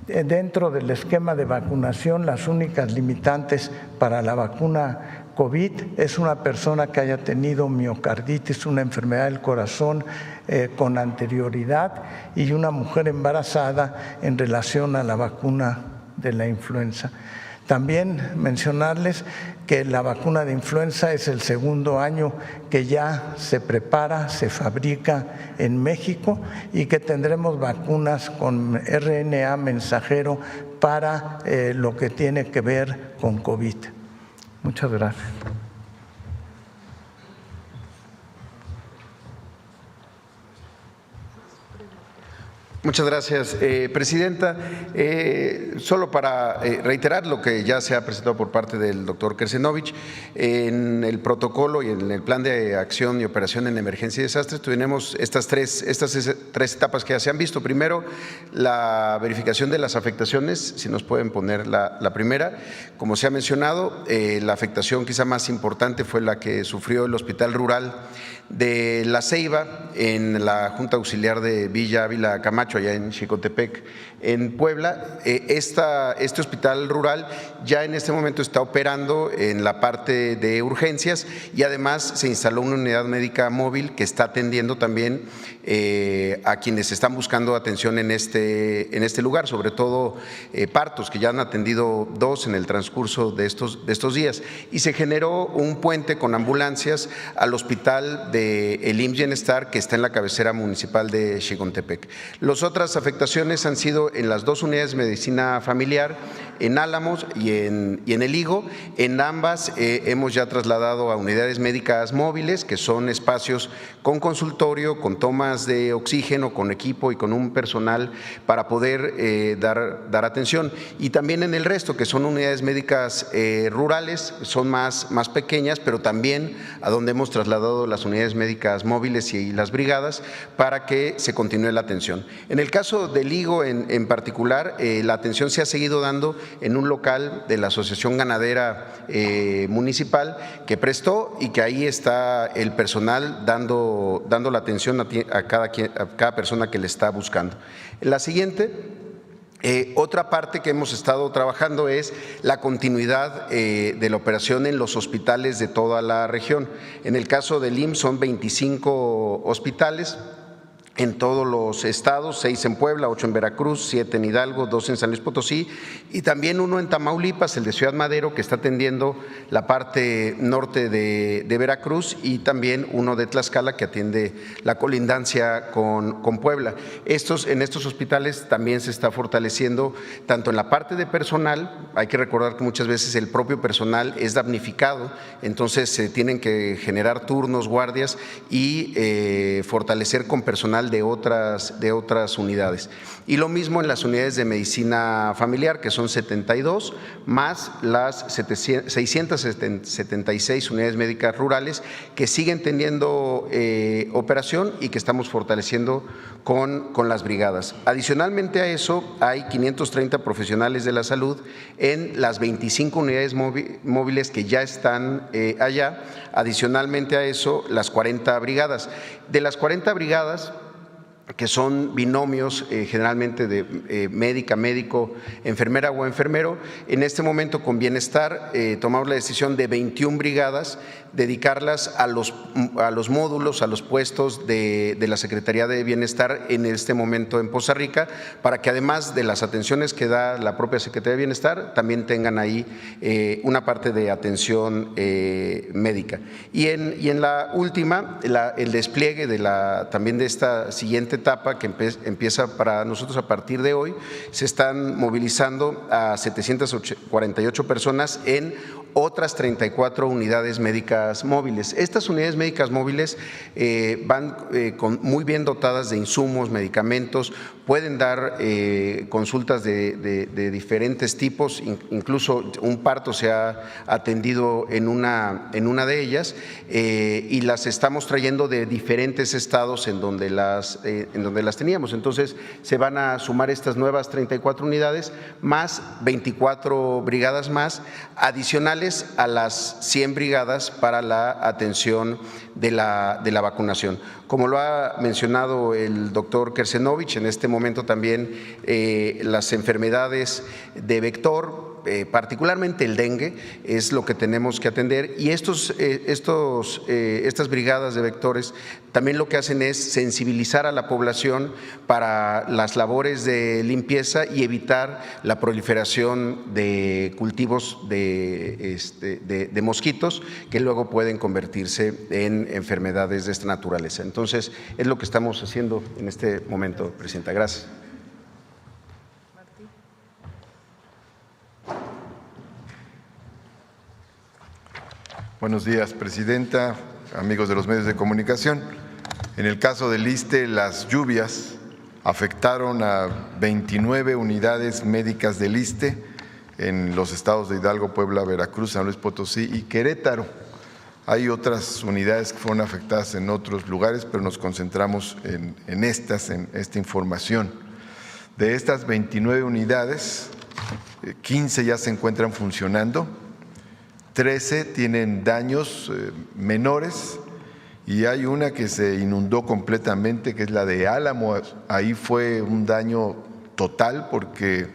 Dentro del esquema de vacunación, las únicas limitantes para la vacuna COVID es una persona que haya tenido miocarditis, una enfermedad del corazón con anterioridad, y una mujer embarazada en relación a la vacuna de la influenza. También mencionarles que la vacuna de influenza es el segundo año que ya se prepara, se fabrica en México y que tendremos vacunas con RNA mensajero para lo que tiene que ver con COVID. Muchas gracias.
Muchas gracias, Presidenta. Solo para reiterar lo que ya se ha presentado por parte del doctor Krecenovich, en el protocolo y en el plan de acción y operación en emergencia y desastres tenemos estas tres etapas que ya se han visto. Primero, la verificación de las afectaciones, si nos pueden poner la primera. Como se ha mencionado, la afectación quizá más importante fue la que sufrió el Hospital Rural de La Ceiba en la Junta Auxiliar de Villa Ávila Camacho, allá en Xicotepec, en Puebla. Este hospital rural ya en este momento está operando en la parte de urgencias y además se instaló una unidad médica móvil que está atendiendo también a quienes están buscando atención en este lugar, sobre todo partos, que ya han atendido 2 en el transcurso de estos días. Y se generó un puente con ambulancias al hospital del IMSS Bienestar, que está en la cabecera municipal de Xicontepec. Las otras afectaciones han sido en las 2 unidades de medicina familiar, en Álamos y en El Higo. En ambas hemos ya trasladado a unidades médicas móviles, que son espacios con consultorio, con tomas de oxígeno, con equipo y con un personal para poder dar atención. Y también en el resto, que son unidades médicas rurales, son más pequeñas, pero también a donde hemos trasladado las unidades médicas móviles y las brigadas para que se continúe la atención. En el caso del Higo en particular, la atención se ha seguido dando en un local de la Asociación Ganadera Municipal que prestó y que ahí está el personal dando la atención a cada persona que le está buscando. La siguiente. Otra parte que hemos estado trabajando es la continuidad de la operación en los hospitales de toda la región. En el caso del IMSS son 25 hospitales en todos los estados, 6 en Puebla, 8 en Veracruz, 7 en Hidalgo, 2 en San Luis Potosí y también uno en Tamaulipas, el de Ciudad Madero, que está atendiendo la parte norte de Veracruz, y también uno de Tlaxcala, que atiende la colindancia con Puebla. En estos hospitales también se está fortaleciendo tanto en la parte de personal. Hay que recordar que muchas veces el propio personal es damnificado, entonces se tienen que generar turnos, guardias y fortalecer con personal de otras unidades. Y lo mismo en las unidades de medicina familiar, que son 72, más las 676 unidades médicas rurales que siguen teniendo operación y que estamos fortaleciendo con las brigadas. Adicionalmente a eso, hay 530 profesionales de la salud en las 25 unidades móviles que ya están allá. Adicionalmente a eso, las 40 brigadas. De las 40 brigadas, que son binomios generalmente de médico, enfermera o enfermero, en este momento con Bienestar tomamos la decisión de 21 brigadas, dedicarlas a los módulos, a los puestos de la Secretaría de Bienestar en este momento en Poza Rica, para que además de las atenciones que da la propia Secretaría de Bienestar, también tengan ahí una parte de atención médica. Y en la última, el despliegue también de esta siguiente etapa que empieza para nosotros a partir de hoy, se están movilizando a 748 personas en otras 34 unidades médicas móviles. Estas unidades médicas móviles van muy bien dotadas de insumos, medicamentos, pueden dar consultas de diferentes tipos, incluso un parto se ha atendido en una de ellas, y las estamos trayendo de diferentes estados en donde las teníamos. Entonces se van a sumar estas nuevas 34 unidades más 24 brigadas más adicionales a las 100 brigadas para la atención de la vacunación. Como lo ha mencionado el doctor Kersenovich, en este momento también las enfermedades de vector, particularmente el dengue, es lo que tenemos que atender, y estas brigadas de vectores también lo que hacen es sensibilizar a la población para las labores de limpieza y evitar la proliferación de cultivos de mosquitos que luego pueden convertirse en enfermedades de esta naturaleza. Entonces, es lo que estamos haciendo en este momento, Presidenta. Gracias.
Buenos días, Presidenta, amigos de los medios de comunicación. En el caso del ISSSTE, las lluvias afectaron a 29 unidades médicas del ISSSTE en los estados de Hidalgo, Puebla, Veracruz, San Luis Potosí y Querétaro. Hay otras unidades que fueron afectadas en otros lugares, pero nos concentramos en esta información. De estas 29 unidades, 15 ya se encuentran funcionando, 13 tienen daños menores y hay una que se inundó completamente, que es la de Álamo. Ahí fue un daño total porque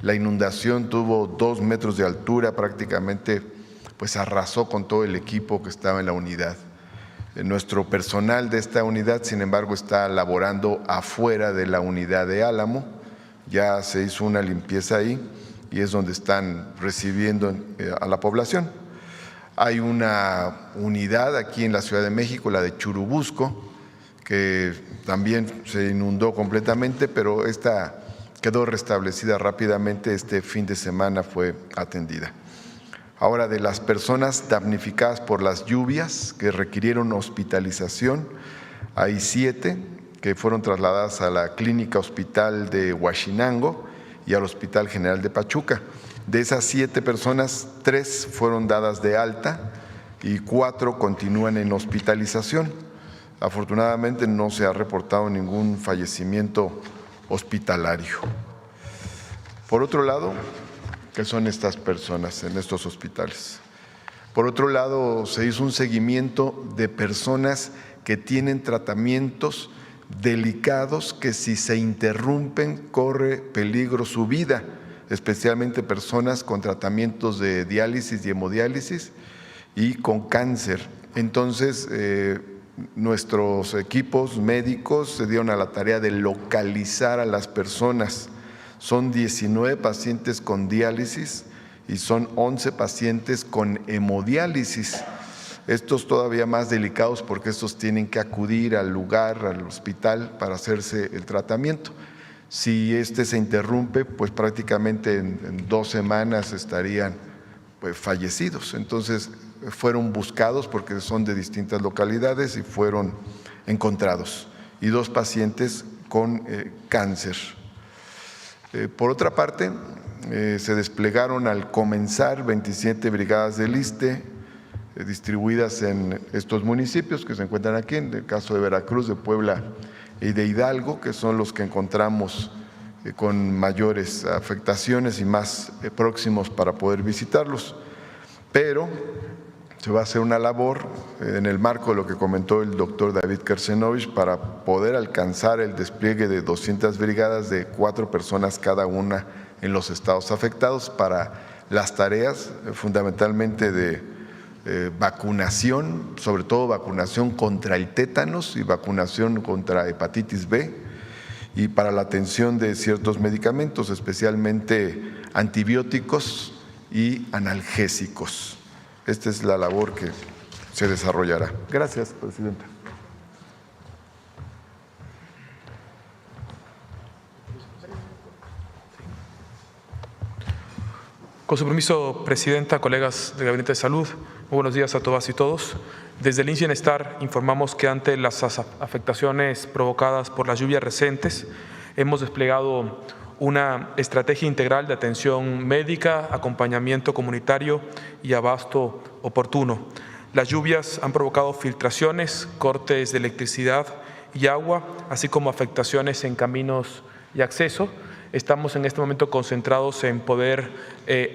la inundación tuvo 2 metros de altura, prácticamente pues arrasó con todo el equipo que estaba en la unidad. Nuestro personal de esta unidad, sin embargo, está laborando afuera de la unidad de Álamo. Ya se hizo una limpieza ahí y es donde están recibiendo a la población. Hay una unidad aquí en la Ciudad de México, la de Churubusco, que también se inundó completamente, pero esta quedó restablecida rápidamente. Este fin de semana fue atendida. Ahora, de las personas damnificadas por las lluvias que requirieron hospitalización, hay 7 que fueron trasladadas a la Clínica Hospital de Huachinango y al Hospital General de Pachuca. De esas 7 personas, 3 fueron dadas de alta y 4 continúan en hospitalización. Afortunadamente no se ha reportado ningún fallecimiento hospitalario. Por otro lado, ¿qué son estas personas en estos hospitales? Por otro lado, se hizo un seguimiento de personas que tienen tratamientos delicados que si se interrumpen corre peligro su vida, especialmente personas con tratamientos de diálisis y hemodiálisis y con cáncer. Entonces, nuestros equipos médicos se dieron a la tarea de localizar a las personas. Son 19 pacientes con diálisis y son 11 pacientes con hemodiálisis. Estos todavía más delicados porque estos tienen que acudir al lugar, al hospital, para hacerse el tratamiento. Si este se interrumpe, pues prácticamente en 2 semanas estarían pues fallecidos. Entonces fueron buscados porque son de distintas localidades y fueron encontrados. Y 2 pacientes con cáncer. Por otra parte, se desplegaron al comenzar 27 brigadas del ISSSTE distribuidas en estos municipios que se encuentran aquí, en el caso de Veracruz, de Puebla y de Hidalgo, que son los que encontramos con mayores afectaciones y más próximos para poder visitarlos. Pero se va a hacer una labor en el marco de lo que comentó el doctor David Kersenovich para poder alcanzar el despliegue de 200 brigadas de 4 personas cada una en los estados afectados para las tareas fundamentalmente de vacunación, sobre todo vacunación contra el tétanos y vacunación contra hepatitis B, y para la atención de ciertos medicamentos, especialmente antibióticos y analgésicos. Esta es la labor que se desarrollará. Gracias, presidenta.
Con su permiso, presidenta, colegas del Gabinete de Salud, muy buenos días a todas y todos. Desde el IMSS Bienestar informamos que ante las afectaciones provocadas por las lluvias recientes, hemos desplegado una estrategia integral de atención médica, acompañamiento comunitario y abasto oportuno. Las lluvias han provocado filtraciones, cortes de electricidad y agua, así como afectaciones en caminos y acceso. Estamos en este momento concentrados en poder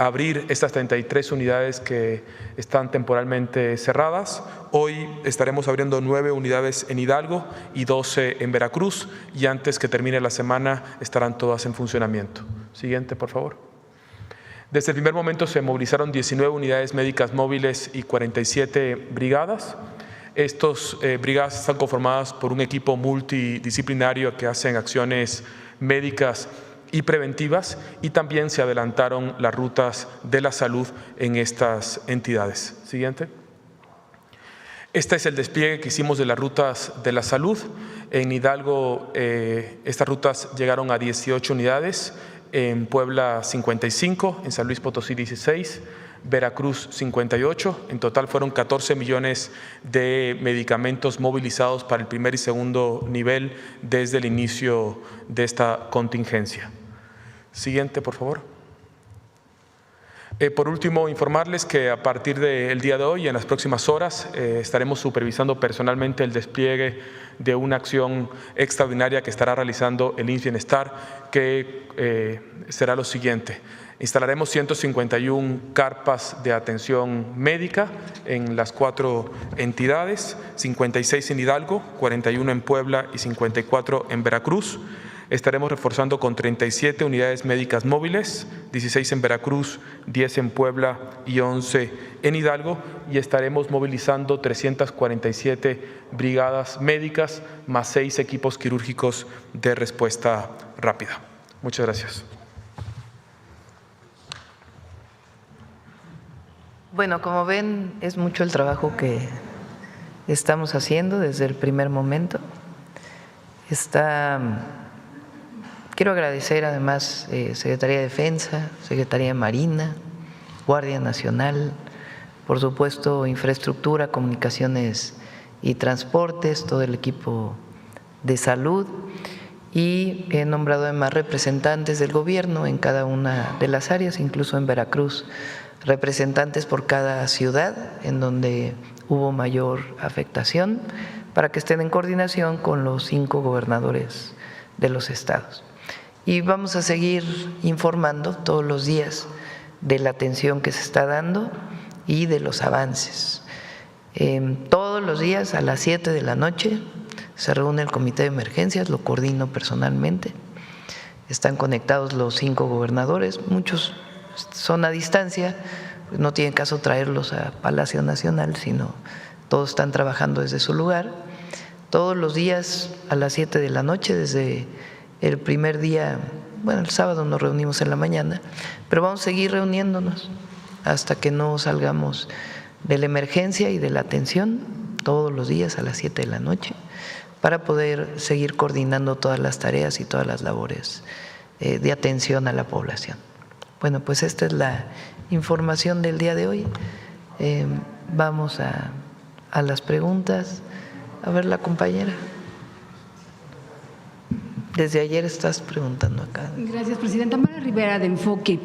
abrir estas 33 unidades que están temporalmente cerradas. Hoy estaremos abriendo 9 unidades en Hidalgo y 12 en Veracruz, y antes que termine la semana estarán todas en funcionamiento. Siguiente, por favor. Desde el primer momento se movilizaron 19 unidades médicas móviles y 47 brigadas. Estas brigadas están conformadas por un equipo multidisciplinario que hacen acciones médicas y preventivas, y también se adelantaron las rutas de la salud en estas entidades. Siguiente. Este es el despliegue que hicimos de las rutas de la salud. En Hidalgo estas rutas llegaron a 18 unidades, en Puebla 55, en San Luis Potosí 16, Veracruz 58. En total fueron 14 millones de medicamentos movilizados para el primer y segundo nivel desde el inicio de esta contingencia. Siguiente, por favor. Por último, informarles que a partir del día de hoy, en las próximas horas, estaremos supervisando personalmente el despliegue de una acción extraordinaria que estará realizando el IMSS Bienestar, que será lo siguiente. Instalaremos 151 carpas de atención médica en las 4 entidades, 56 en Hidalgo, 41 en Puebla y 54 en Veracruz. Estaremos reforzando con 37 unidades médicas móviles, 16 en Veracruz, 10 en Puebla y 11 en Hidalgo, y estaremos movilizando 347 brigadas médicas más 6 equipos quirúrgicos de respuesta rápida. Muchas gracias.
Bueno, como ven, es mucho el trabajo que estamos haciendo desde el primer momento. Quiero agradecer además Secretaría de Defensa, Secretaría de Marina, Guardia Nacional, por supuesto Infraestructura, Comunicaciones y Transportes, todo el equipo de salud, y he nombrado además representantes del gobierno en cada una de las áreas, incluso en Veracruz, representantes por cada ciudad en donde hubo mayor afectación, para que estén en coordinación con los 5 gobernadores de los estados. Y vamos a seguir informando todos los días de la atención que se está dando y de los avances. Todos los días a las 7 de la noche se reúne el comité de emergencias, lo coordino personalmente. Están conectados los 5 gobernadores, muchos son a distancia, no tiene caso traerlos a Palacio Nacional, sino todos están trabajando desde su lugar, todos los días a las 7 de la noche, desde el primer día, bueno, el sábado nos reunimos en la mañana, pero vamos a seguir reuniéndonos hasta que no salgamos de la emergencia y de la atención, todos los días a las 7 de la noche, para poder seguir coordinando todas las tareas y todas las labores de atención a la población. Bueno, pues esta es la información del día de hoy. Vamos a las preguntas. A ver, la compañera. Desde ayer estás preguntando acá.
Gracias, presidenta. Mara Rivera, de Enfoque.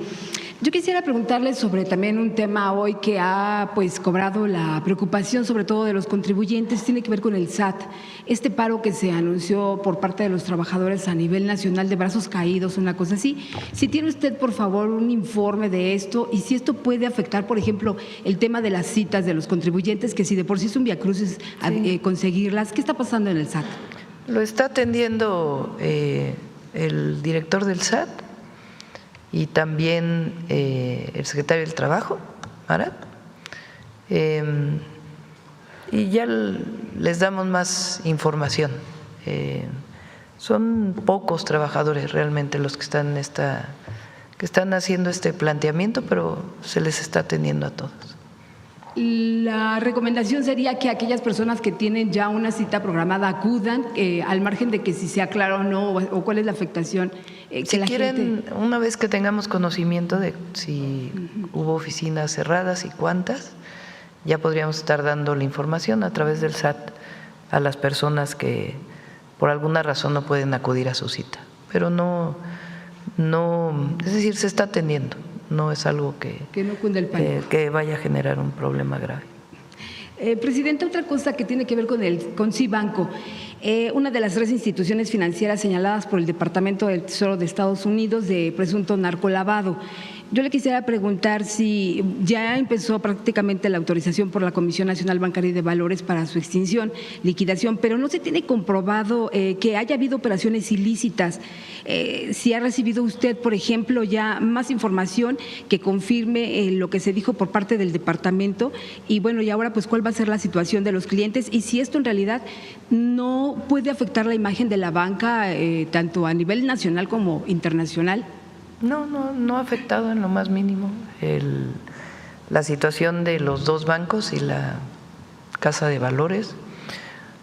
Yo quisiera preguntarle sobre también un tema hoy que ha cobrado la preocupación sobre todo de los contribuyentes, tiene que ver con el SAT. Este paro que se anunció por parte de los trabajadores a nivel nacional de brazos caídos, una cosa así. Si tiene usted, por favor, un informe de esto y si esto puede afectar, por ejemplo, el tema de las citas de los contribuyentes, que si de por sí es un viacrucis conseguirlas, ¿qué está pasando en el SAT?
Lo está atendiendo el director del SAT y también el secretario del Trabajo, Marat, y ya les damos más información. Son pocos trabajadores realmente los que están haciendo este planteamiento, pero se les está atendiendo a todos.
La recomendación sería que aquellas personas que tienen ya una cita programada acudan, al margen de que si se aclara o no, o cuál es la afectación.
Si quieren, una vez que tengamos conocimiento de si hubo oficinas cerradas y cuántas, ya podríamos estar dando la información a través del SAT a las personas que por alguna razón no pueden acudir a su cita. Pero no, es decir, se está atendiendo. No es algo que
no cunde el pánico,
que vaya a generar un problema grave.
Presidenta, otra cosa que tiene que ver con Cibanco. Una de las 3 instituciones financieras señaladas por el Departamento del Tesoro de Estados Unidos de presunto narcolavado. Yo le quisiera preguntar si ya empezó prácticamente la autorización por la Comisión Nacional Bancaria y de Valores para su extinción, liquidación, pero no se tiene comprobado que haya habido operaciones ilícitas. Si ha recibido usted, por ejemplo, ya más información que confirme lo que se dijo por parte del departamento y bueno, y ahora pues cuál va a ser la situación de los clientes y si esto en realidad no puede afectar la imagen de la banca tanto a nivel nacional como internacional.
No ha afectado en lo más mínimo la situación de los 2 bancos y la Casa de Valores.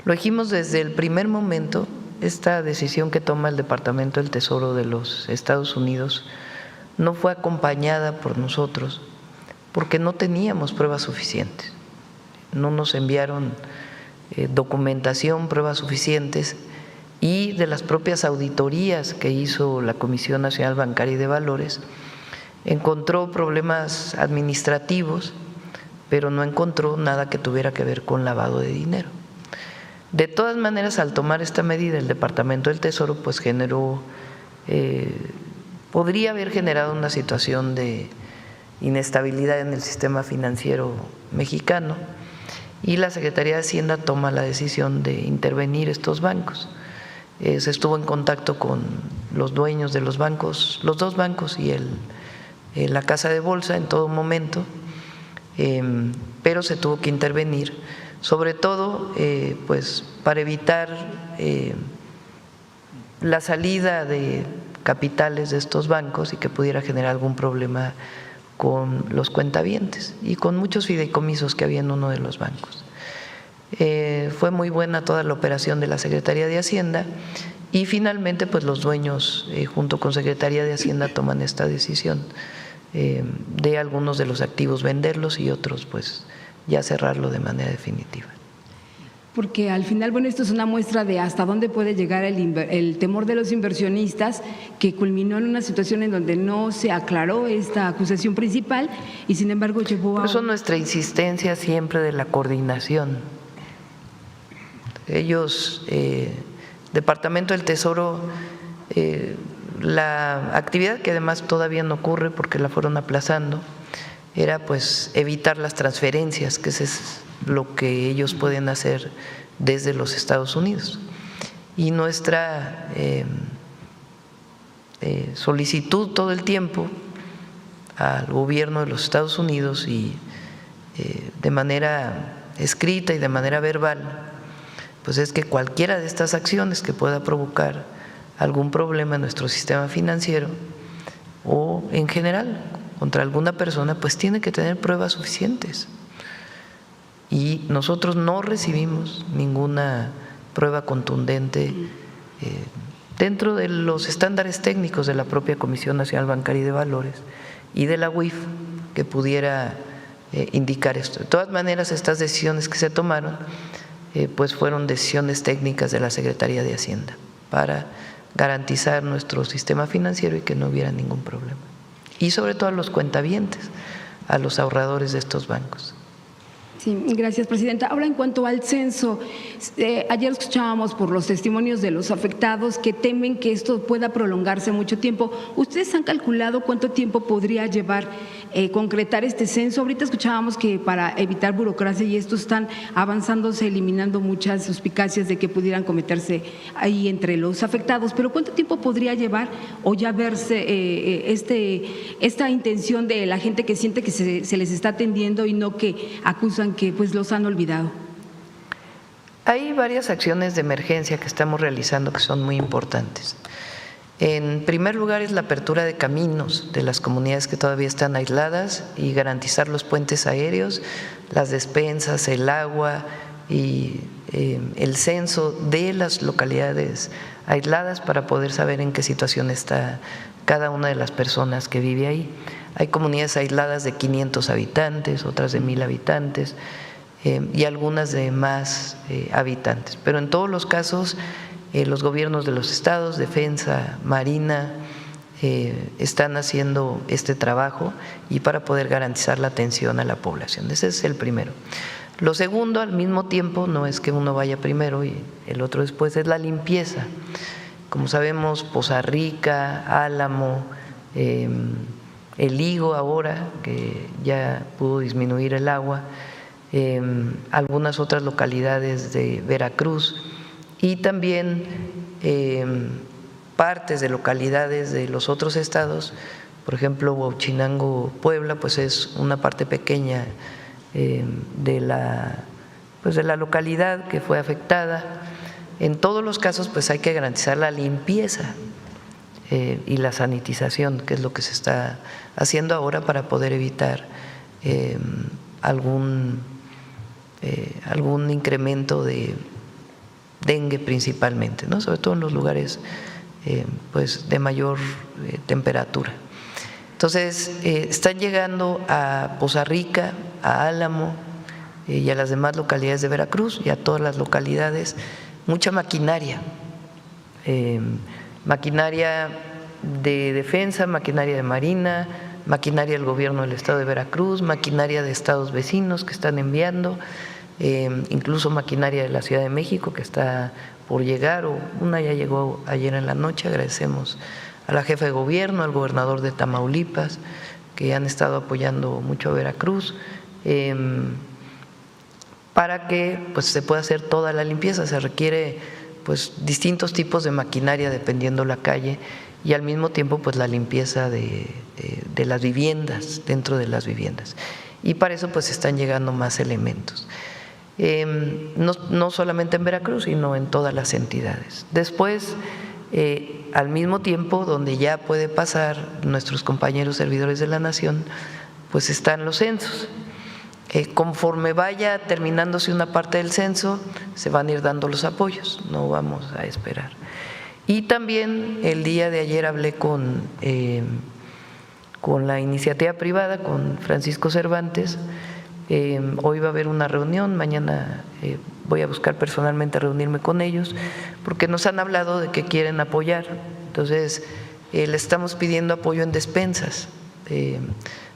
Lo dijimos desde el primer momento, esta decisión que toma el Departamento del Tesoro de los Estados Unidos no fue acompañada por nosotros porque no teníamos pruebas suficientes. No nos enviaron documentación, pruebas suficientes. Y de las propias auditorías que hizo la Comisión Nacional Bancaria y de Valores, encontró problemas administrativos, pero no encontró nada que tuviera que ver con lavado de dinero. De todas maneras, al tomar esta medida, el Departamento del Tesoro pues podría haber generado una situación de inestabilidad en el sistema financiero mexicano y la Secretaría de Hacienda toma la decisión de intervenir estos bancos. Se estuvo en contacto con los dueños de los bancos, los 2 bancos y la casa de bolsa en todo momento, pero se tuvo que intervenir, sobre todo pues para evitar la salida de capitales de estos bancos y que pudiera generar algún problema con los cuentavientes y con muchos fideicomisos que había en uno de los bancos. Fue muy buena toda la operación de la Secretaría de Hacienda y finalmente pues los dueños junto con Secretaría de Hacienda toman esta decisión de algunos de los activos venderlos y otros pues ya cerrarlo de manera definitiva.
Porque al final, bueno, esto es una muestra de hasta dónde puede llegar el temor de los inversionistas, que culminó en una situación en donde no se aclaró esta acusación principal y sin embargo llevó a…
Por eso nuestra insistencia siempre de la coordinación. Ellos, Departamento del Tesoro, la actividad que además todavía no ocurre porque la fueron aplazando, era pues evitar las transferencias, que ese es lo que ellos pueden hacer desde los Estados Unidos. Y nuestra solicitud todo el tiempo al gobierno de los Estados Unidos y de manera escrita y de manera verbal, pues es que cualquiera de estas acciones que pueda provocar algún problema en nuestro sistema financiero o en general contra alguna persona, pues tiene que tener pruebas suficientes. Y nosotros no recibimos ninguna prueba contundente dentro de los estándares técnicos de la propia Comisión Nacional Bancaria y de Valores y de la UIF que pudiera indicar esto. De todas maneras, estas decisiones que se tomaron pues fueron decisiones técnicas de la Secretaría de Hacienda para garantizar nuestro sistema financiero y que no hubiera ningún problema. Y sobre todo a los cuentavientes, a los ahorradores de estos bancos.
Sí, gracias, presidenta. Ahora, en cuanto al censo, ayer escuchábamos por los testimonios de los afectados que temen que esto pueda prolongarse mucho tiempo. ¿Ustedes han calculado cuánto tiempo podría llevar concretar este censo? Ahorita escuchábamos que para evitar burocracia y esto están avanzándose, eliminando muchas suspicacias de que pudieran cometerse ahí entre los afectados, pero ¿cuánto tiempo podría llevar o ya verse esta intención de la gente que siente que se les está atendiendo y no que acusan que pues los han olvidado?
Hay varias acciones de emergencia que estamos realizando que son muy importantes. En primer lugar es la apertura de caminos de las comunidades que todavía están aisladas y garantizar los puentes aéreos, las despensas, el agua y el censo de las localidades aisladas para poder saber en qué situación está cada una de las personas que vive ahí. Hay comunidades aisladas de 500 habitantes, otras de 1000 habitantes y algunas de más habitantes. Pero en todos los casos, los gobiernos de los estados, Defensa, Marina, están haciendo este trabajo y para poder garantizar la atención a la población. Ese es el primero. Lo segundo, al mismo tiempo, no es que uno vaya primero y el otro después, es la limpieza. Como sabemos, Poza Rica, Álamo, El Higo ahora, que ya pudo disminuir el agua, algunas otras localidades de Veracruz y también partes de localidades de los otros estados, por ejemplo, Huauchinango, Puebla, pues es una parte pequeña de la localidad que fue afectada. En todos los casos, pues hay que garantizar la limpieza y la sanitización, que es lo que se está haciendo ahora para poder evitar algún incremento de dengue principalmente, ¿no? Sobre todo en los lugares pues de mayor temperatura. Entonces, están llegando a Poza Rica, a Álamo y a las demás localidades de Veracruz y a todas las localidades mucha maquinaria, maquinaria de defensa, maquinaria de Marina, maquinaria del gobierno del estado de Veracruz, maquinaria de estados vecinos que están enviando, incluso maquinaria de la Ciudad de México que está por llegar, o una ya llegó ayer en la noche. Agradecemos a la jefa de gobierno, al gobernador de Tamaulipas, que han estado apoyando mucho a Veracruz, para que pues se pueda hacer toda la limpieza. Se requiere pues distintos tipos de maquinaria dependiendo la calle y al mismo tiempo pues la limpieza de las viviendas, dentro de las viviendas, y para eso pues están llegando más elementos, no solamente en Veracruz sino en todas las entidades. Después, al mismo tiempo, donde ya puede pasar nuestros compañeros servidores de la nación, pues están los censos. Conforme vaya terminándose una parte del censo, se van a ir dando los apoyos, no vamos a esperar. Y también el día de ayer hablé con la iniciativa privada, con Francisco Cervantes. Hoy va a haber una reunión, mañana voy a buscar personalmente reunirme con ellos, porque nos han hablado de que quieren apoyar. Entonces, le estamos pidiendo apoyo en despensas,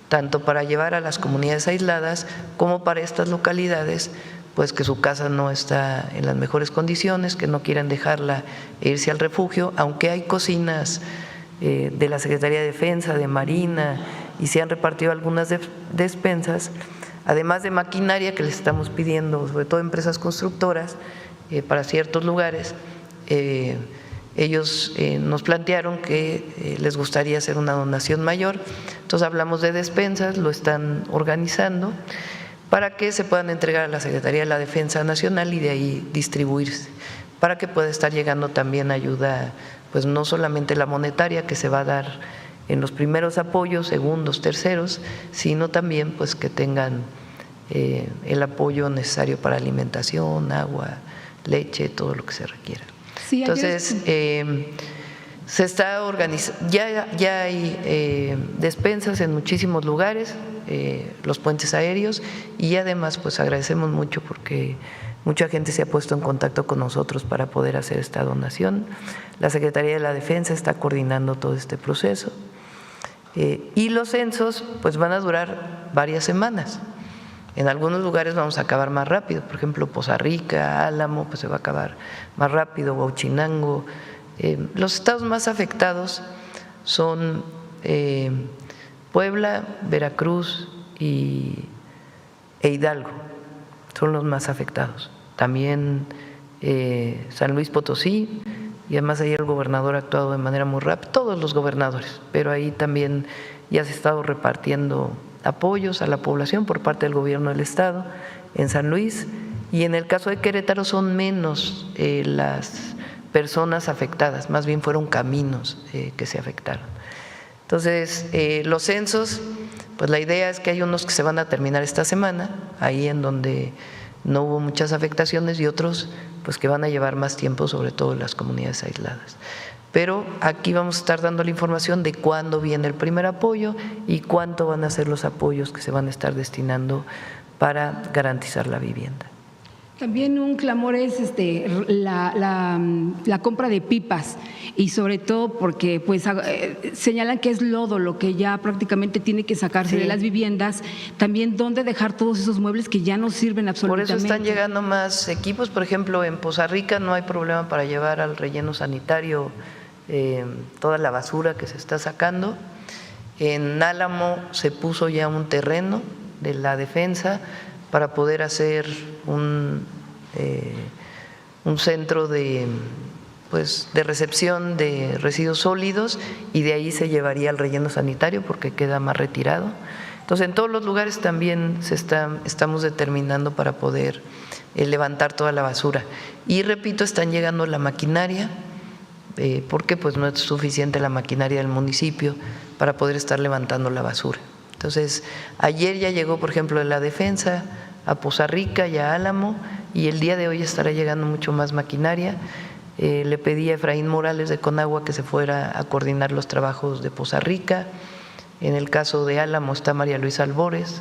tanto para llevar a las comunidades aisladas como para estas localidades, pues que su casa no está en las mejores condiciones, que no quieren dejarla e irse al refugio, aunque hay cocinas de la Secretaría de Defensa, de Marina, y se han repartido algunas despensas, además de maquinaria que les estamos pidiendo, sobre todo empresas constructoras, para ciertos lugares. Ellos nos plantearon que les gustaría hacer una donación mayor, entonces hablamos de despensas, lo están organizando, para que se puedan entregar a la Secretaría de la Defensa Nacional y de ahí distribuirse, para que pueda estar llegando también ayuda, pues no solamente la monetaria que se va a dar en los primeros apoyos, segundos, terceros, sino también pues que tengan el apoyo necesario para alimentación, agua, leche, todo lo que se requiera.
Sí,
entonces, se está organizando, ya hay despensas en muchísimos lugares, los puentes aéreos, y además pues agradecemos mucho porque mucha gente se ha puesto en contacto con nosotros para poder hacer esta donación. La Secretaría de la Defensa está coordinando todo este proceso y los censos pues van a durar varias semanas. En algunos lugares vamos a acabar más rápido, por ejemplo Poza Rica, Álamo, pues se va a acabar más rápido, Huauchinango. Los estados más afectados son Puebla, Veracruz e Hidalgo, son los más afectados. También San Luis Potosí, y además ayer el gobernador ha actuado de manera muy rápida, todos los gobernadores, pero ahí también ya se ha estado repartiendo apoyos a la población por parte del gobierno del estado en San Luis, y en el caso de Querétaro son menos las personas afectadas, más bien fueron caminos que se afectaron. Entonces, los censos, pues la idea es que hay unos que se van a terminar esta semana, ahí en donde no hubo muchas afectaciones, y otros pues que van a llevar más tiempo, sobre todo en las comunidades aisladas. Pero aquí vamos a estar dando la información de cuándo viene el primer apoyo y cuánto van a ser los apoyos que se van a estar destinando para garantizar la vivienda.
También un clamor es la compra de pipas, y sobre todo porque pues señalan que es lodo lo que ya prácticamente tiene que sacarse de las viviendas. También dónde dejar todos esos muebles que ya no sirven absolutamente.
Por eso están llegando más equipos. Por ejemplo, en Poza Rica no hay problema para llevar al relleno sanitario toda la basura que se está sacando. En Álamo se puso ya un terreno de la defensa para poder hacer un centro de recepción de residuos sólidos, y de ahí se llevaría al relleno sanitario porque queda más retirado. Entonces, en todos los lugares también estamos determinando para poder levantar toda la basura. Y repito, están llegando la maquinaria, porque pues no es suficiente la maquinaria del municipio para poder estar levantando la basura. Entonces, ayer ya llegó, por ejemplo, de la defensa a Poza Rica y a Álamo, y el día de hoy estará llegando mucho más maquinaria. Le pedí a Efraín Morales de Conagua que se fuera a coordinar los trabajos de Poza Rica. En el caso de Álamo está María Luisa Albores,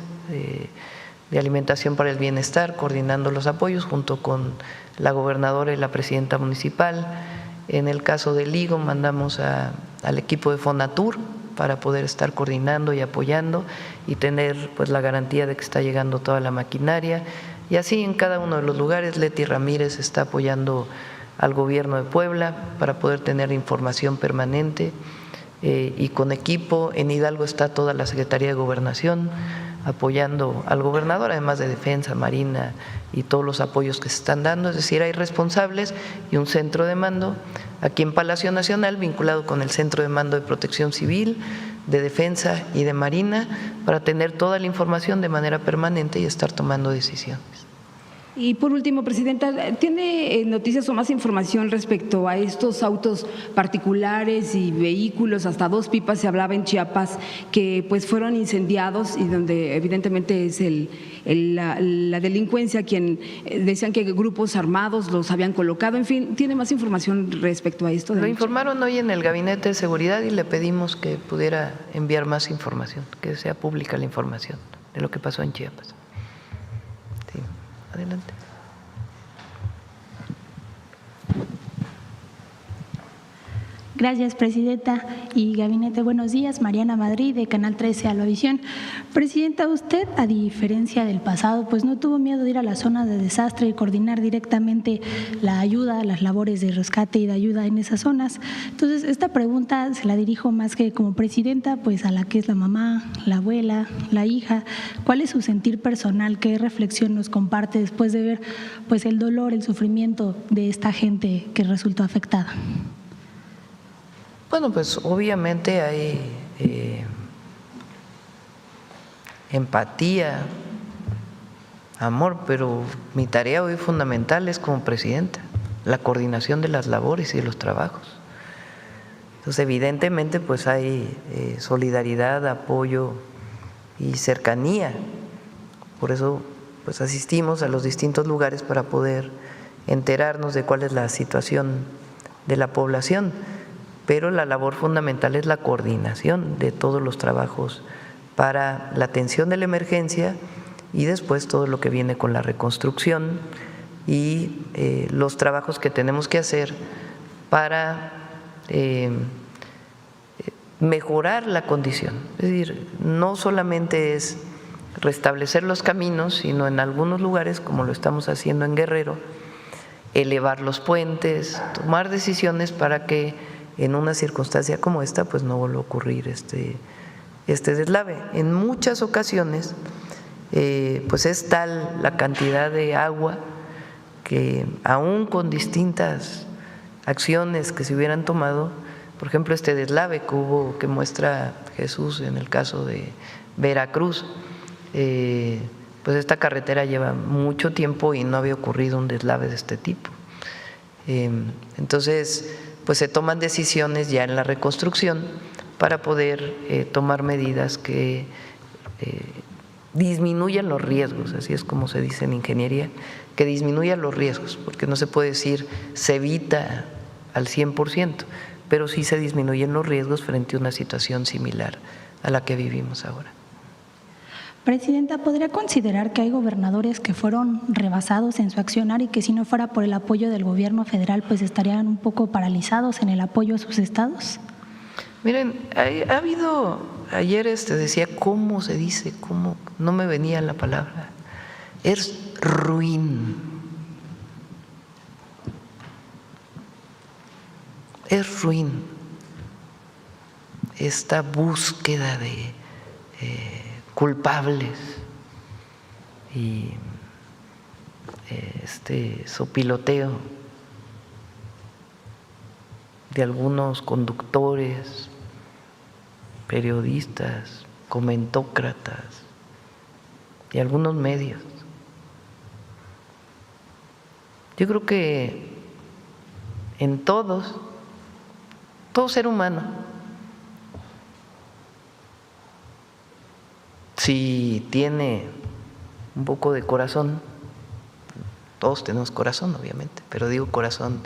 de Alimentación para el Bienestar, coordinando los apoyos junto con la gobernadora y la presidenta municipal. En el caso de Ligo mandamos al equipo de Fonatur para poder estar coordinando y apoyando y tener pues la garantía de que está llegando toda la maquinaria. Y así en cada uno de los lugares. Leti Ramírez está apoyando al gobierno de Puebla para poder tener información permanente y con equipo. En Hidalgo está toda la Secretaría de Gobernación apoyando al gobernador, además de Defensa, Marina y todos los apoyos que se están dando. Es decir, hay responsables y un centro de mando aquí en Palacio Nacional vinculado con el Centro de Mando de Protección Civil, de Defensa y de Marina, para tener toda la información de manera permanente y estar tomando decisiones.
Y por último, Presidenta, ¿tiene noticias o más información respecto a estos autos particulares y vehículos? Hasta 2 pipas se hablaba en Chiapas que pues fueron incendiados, y donde evidentemente es la delincuencia quien decían que grupos armados los habían colocado. En fin, ¿tiene más información respecto a esto?
Lo informaron hoy en el Gabinete de Seguridad y le pedimos que pudiera enviar más información, que sea pública la información de lo que pasó en Chiapas. Sí, adelante.
Gracias, Presidenta y Gabinete. Buenos días. Mariana Madrid, de Canal 13 Alovisión. Presidenta, usted, a diferencia del pasado, pues no tuvo miedo de ir a la zona de desastre y coordinar directamente la ayuda, las labores de rescate y de ayuda en esas zonas. Entonces, esta pregunta se la dirijo más que como presidenta, pues a la que es la mamá, la abuela, la hija. ¿Cuál es su sentir personal? ¿Qué reflexión nos comparte después de ver pues el dolor, el sufrimiento de esta gente que resultó afectada?
Bueno, pues obviamente hay empatía, amor, pero mi tarea hoy fundamental es como presidenta, la coordinación de las labores y de los trabajos. Entonces, evidentemente, pues hay solidaridad, apoyo y cercanía. Por eso, pues asistimos a los distintos lugares para poder enterarnos de cuál es la situación de la población. Pero la labor fundamental es la coordinación de todos los trabajos para la atención de la emergencia y después todo lo que viene con la reconstrucción y los trabajos que tenemos que hacer para mejorar la condición. Es decir, no solamente es restablecer los caminos, sino en algunos lugares, como lo estamos haciendo en Guerrero, elevar los puentes, tomar decisiones para que en una circunstancia como esta pues no vuelva a ocurrir este deslave. En muchas ocasiones pues es tal la cantidad de agua que aún con distintas acciones que se hubieran tomado, por ejemplo este deslave que hubo, que muestra Jesús en el caso de Veracruz, pues esta carretera lleva mucho tiempo y no había ocurrido un deslave de este tipo. Entonces, pues se toman decisiones ya en la reconstrucción para poder tomar medidas que disminuyan los riesgos, así es como se dice en ingeniería, que disminuyan los riesgos, porque no se puede decir se evita al 100%, pero sí se disminuyen los riesgos frente a una situación similar a la que vivimos ahora.
Presidenta, ¿podría considerar que hay gobernadores que fueron rebasados en su accionar y que si no fuera por el apoyo del gobierno federal pues estarían un poco paralizados en el apoyo a sus estados?
Miren, ha habido, ayer decía, ¿cómo se dice? ¿Cómo? No me venía la palabra. Es ruin. Es ruin esta búsqueda de culpables y sopiloteo de algunos conductores, periodistas, comentócratas y algunos medios. Yo creo que en todo ser humano, si tiene un poco de corazón, todos tenemos corazón obviamente, pero digo corazón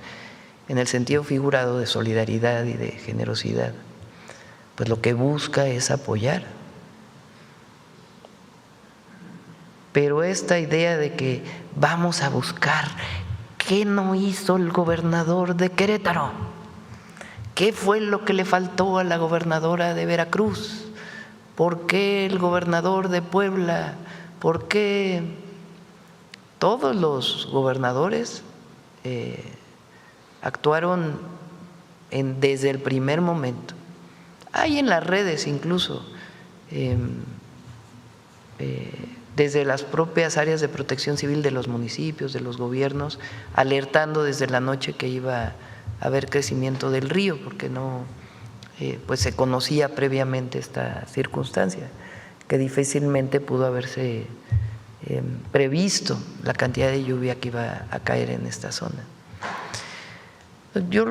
en el sentido figurado de solidaridad y de generosidad, pues lo que busca es apoyar. Pero esta idea de que vamos a buscar qué no hizo el gobernador de Querétaro, qué fue lo que le faltó a la gobernadora de Veracruz, ¿por qué el gobernador de Puebla? ¿Por qué todos los gobernadores actuaron desde el primer momento? Hay en las redes incluso, desde las propias áreas de protección civil de los municipios, de los gobiernos, alertando desde la noche que iba a haber crecimiento del río, porque no pues se conocía previamente esta circunstancia, que difícilmente pudo haberse previsto la cantidad de lluvia que iba a caer en esta zona. Yo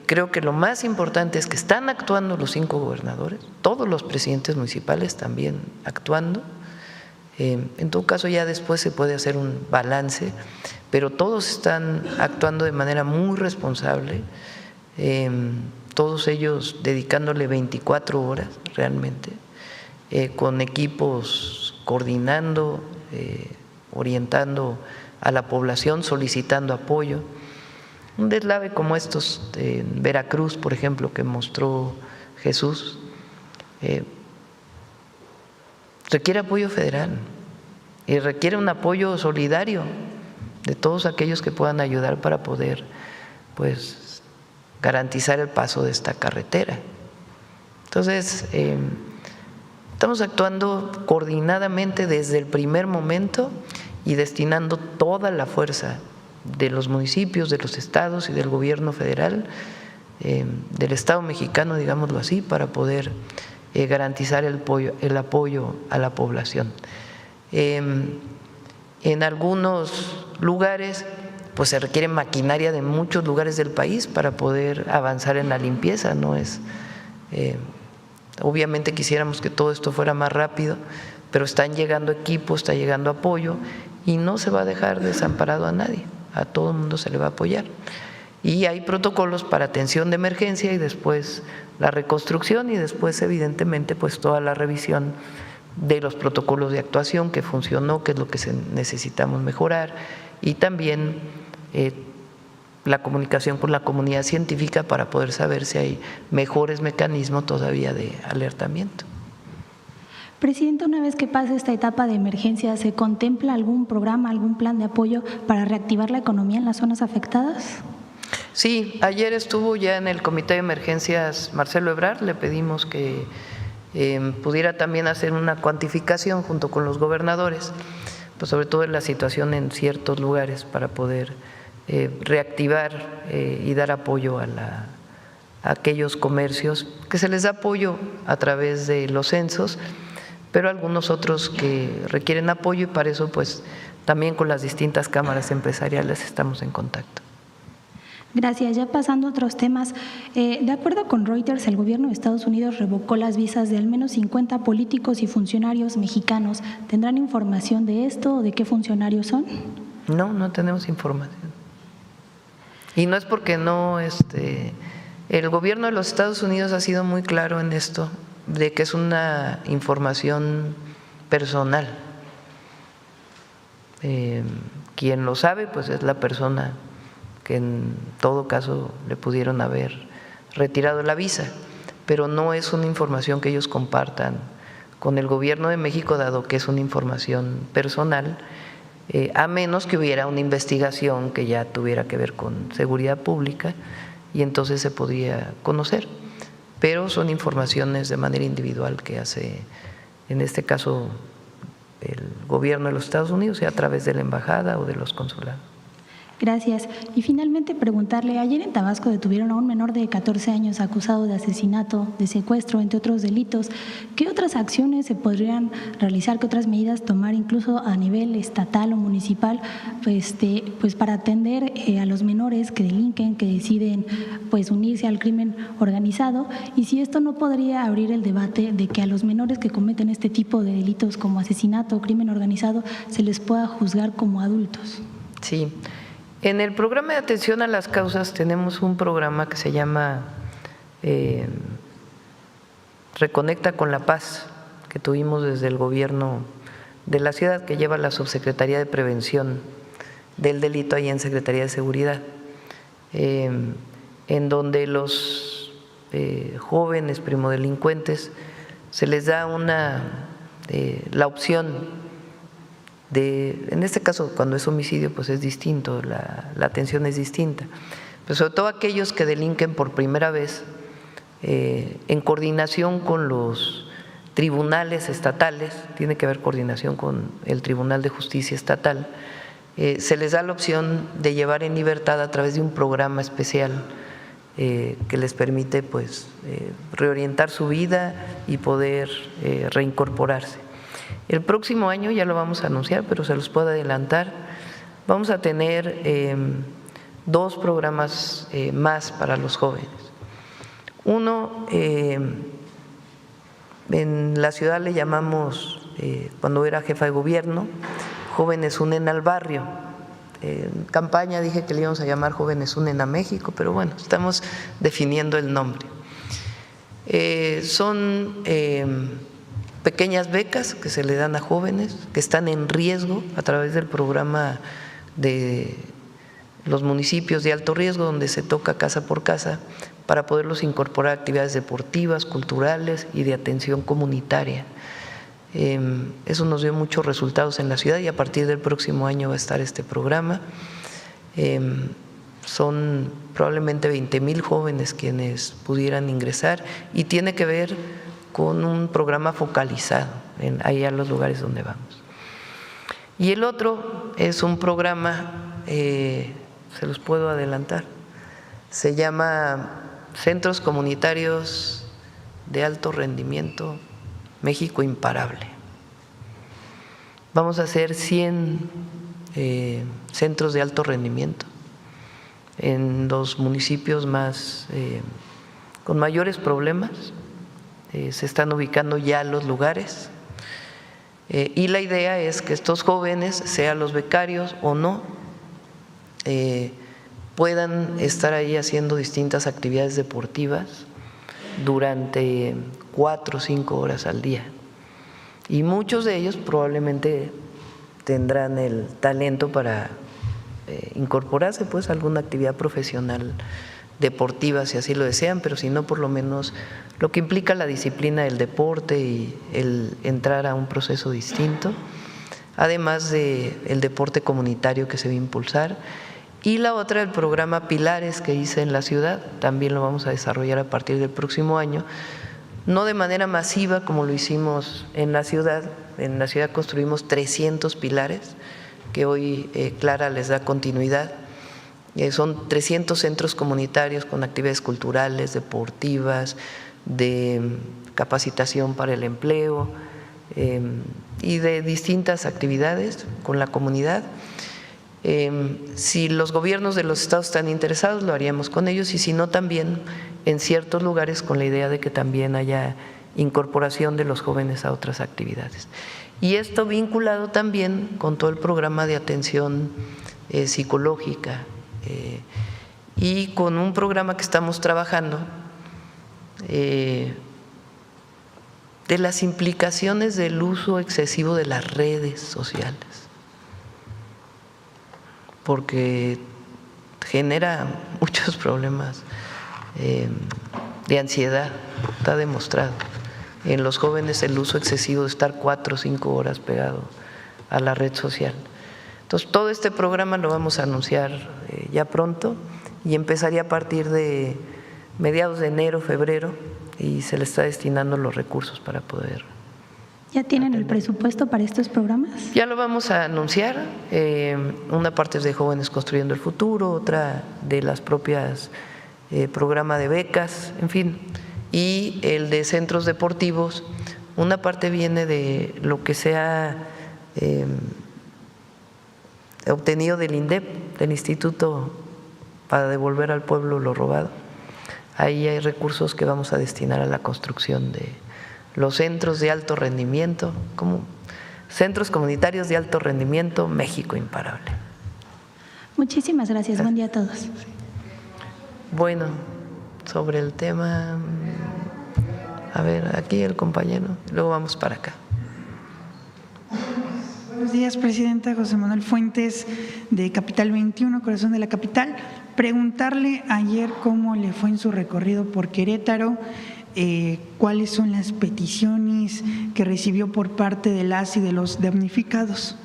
creo que lo más importante es que están actuando los 5 gobernadores, todos los presidentes municipales también actuando. En todo caso ya después se puede hacer un balance, pero todos están actuando de manera muy responsable, todos ellos dedicándole 24 horas realmente, con equipos coordinando, orientando a la población, solicitando apoyo. Un deslave como estos en Veracruz, por ejemplo, que mostró Jesús, requiere apoyo federal y requiere un apoyo solidario de todos aquellos que puedan ayudar para poder pues garantizar el paso de esta carretera. Entonces, estamos actuando coordinadamente desde el primer momento y destinando toda la fuerza de los municipios, de los estados y del gobierno federal, del Estado mexicano, digámoslo así, para poder garantizar el apoyo a la población. En algunos lugares pues se requiere maquinaria de muchos lugares del país para poder avanzar en la limpieza, no es… obviamente quisiéramos que todo esto fuera más rápido, pero están llegando equipos, está llegando apoyo y no se va a dejar desamparado a nadie, a todo el mundo se le va a apoyar. Y hay protocolos para atención de emergencia y después la reconstrucción y después evidentemente pues toda la revisión de los protocolos de actuación, que funcionó, qué es lo que necesitamos mejorar, y también la comunicación con la comunidad científica para poder saber si hay mejores mecanismos todavía de alertamiento.
Presidenta, una vez que pase esta etapa de emergencia, ¿se contempla algún programa, algún plan de apoyo para reactivar la economía en las zonas afectadas?
Sí, ayer estuvo ya en el Comité de Emergencias Marcelo Ebrard, le pedimos que pudiera también hacer una cuantificación junto con los gobernadores, pues sobre todo en la situación en ciertos lugares para poder reactivar y dar apoyo a aquellos comercios que se les da apoyo a través de los censos, pero algunos otros que requieren apoyo y para eso pues también con las distintas cámaras empresariales estamos en contacto.
Gracias. Ya pasando a otros temas, de acuerdo con Reuters, el gobierno de Estados Unidos revocó las visas de al menos 50 políticos y funcionarios mexicanos. ¿Tendrán información de esto o de qué funcionarios son?
No, no tenemos información. Y no es porque no, el gobierno de los Estados Unidos ha sido muy claro en esto, de que es una información personal. Quien lo sabe, pues es la persona que en todo caso le pudieron haber retirado la visa, pero no es una información que ellos compartan con el gobierno de México, dado que es una información personal, a menos que hubiera una investigación que ya tuviera que ver con seguridad pública y entonces se podría conocer, pero son informaciones de manera individual que hace, en este caso, el gobierno de los Estados Unidos, sea a través de la embajada o de los consulados.
Gracias. Y finalmente preguntarle, ayer en Tabasco detuvieron a un menor de 14 años acusado de asesinato, de secuestro, entre otros delitos. ¿Qué otras acciones se podrían realizar, qué otras medidas tomar incluso a nivel estatal o municipal pues para atender a los menores que delinquen, que deciden pues unirse al crimen organizado? Y si esto no podría abrir el debate de que a los menores que cometen este tipo de delitos como asesinato o crimen organizado se les pueda juzgar como adultos.
Sí. En el programa de atención a las causas tenemos un programa que se llama Reconecta con la Paz, que tuvimos desde el gobierno de la ciudad, que lleva la Subsecretaría de Prevención del Delito ahí en Secretaría de Seguridad, en donde los jóvenes primodelincuentes se les da la opción en este caso, cuando es homicidio, pues es distinto, la atención es distinta. Pero sobre todo aquellos que delinquen por primera vez, en coordinación con los tribunales estatales, tiene que haber coordinación con el Tribunal de Justicia Estatal, se les da la opción de llevar en libertad a través de un programa especial que les permite pues reorientar su vida y poder reincorporarse. El próximo año, ya lo vamos a anunciar, pero se los puedo adelantar, vamos a tener 2 programas más para los jóvenes. Uno, en la ciudad le llamamos, cuando era jefa de gobierno, Jóvenes Unen al Barrio. En campaña dije que le íbamos a llamar Jóvenes Unen a México, pero bueno, estamos definiendo el nombre. Son pequeñas becas que se le dan a jóvenes que están en riesgo a través del programa de los municipios de alto riesgo, donde se toca casa por casa para poderlos incorporar a actividades deportivas, culturales y de atención comunitaria. Eso nos dio muchos resultados en la ciudad y a partir del próximo año va a estar este programa. Son probablemente 20,000 jóvenes quienes pudieran ingresar y tiene que ver con un programa focalizado ahí a los lugares donde vamos. Y el otro es un programa, se los puedo adelantar, se llama Centros Comunitarios de Alto Rendimiento México Imparable. vamos a hacer 100 centros de alto rendimiento en los municipios con mayores problemas. Se están ubicando ya los lugares y la idea es que estos jóvenes, sean los becarios o no, puedan estar ahí haciendo distintas actividades deportivas durante 4 o 5 horas al día. Y muchos de ellos probablemente tendrán el talento para incorporarse pues a alguna actividad profesional deportiva si así lo desean, pero si no, por lo menos lo que implica la disciplina del deporte y el entrar a un proceso distinto, además del deporte comunitario que se va a impulsar. Y la otra, el programa Pilares que hice en la ciudad, también lo vamos a desarrollar a partir del próximo año, no de manera masiva como lo hicimos en la ciudad. En la ciudad construimos 300 pilares que hoy Clara les da continuidad. Son 300 centros comunitarios con actividades culturales, deportivas, de capacitación para el empleo y de distintas actividades con la comunidad. Si los gobiernos de los estados están interesados, lo haríamos con ellos, y si no, también en ciertos lugares con la idea de que también haya incorporación de los jóvenes a otras actividades. Y esto vinculado también con todo el programa de atención psicológica y con un programa que estamos trabajando de las implicaciones del uso excesivo de las redes sociales, porque genera muchos problemas de ansiedad, está demostrado. En los jóvenes el uso excesivo de estar 4 o 5 horas pegado a la red social. Entonces, todo este programa lo vamos a anunciar ya pronto y empezaría a partir de mediados de enero, febrero, y se le está destinando los recursos para poder.
¿Ya tienen el presupuesto para estos programas?
Ya lo vamos a anunciar. Una parte es de Jóvenes Construyendo el Futuro, otra de las propias programa de becas, en fin, y el de centros deportivos. Una parte viene de lo que se ha obtenido del INDEP, del Instituto para Devolver al Pueblo lo Robado. Ahí hay recursos que vamos a destinar a la construcción de los centros de alto rendimiento, como centros comunitarios de alto rendimiento, México Imparable.
Muchísimas gracias. Buen día a todos.
Bueno, sobre el tema, a ver, aquí el compañero, luego vamos para acá.
Buenos días, presidenta. José Manuel Fuentes, de Capital 21, Corazón de la Capital. Preguntarle ayer cómo le fue en su recorrido por Querétaro, cuáles son las peticiones que recibió por parte de las y de los damnificados.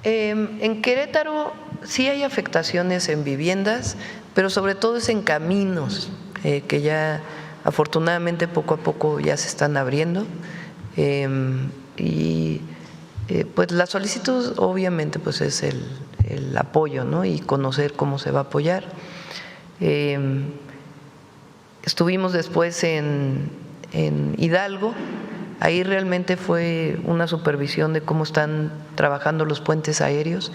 En Querétaro sí hay afectaciones en viviendas, pero sobre todo es en caminos, que ya afortunadamente poco a poco ya se están abriendo. Y pues la solicitud obviamente pues es el apoyo, ¿no? Y conocer cómo se va a apoyar. Estuvimos después en Hidalgo. Ahí realmente fue una supervisión de cómo están trabajando los puentes aéreos.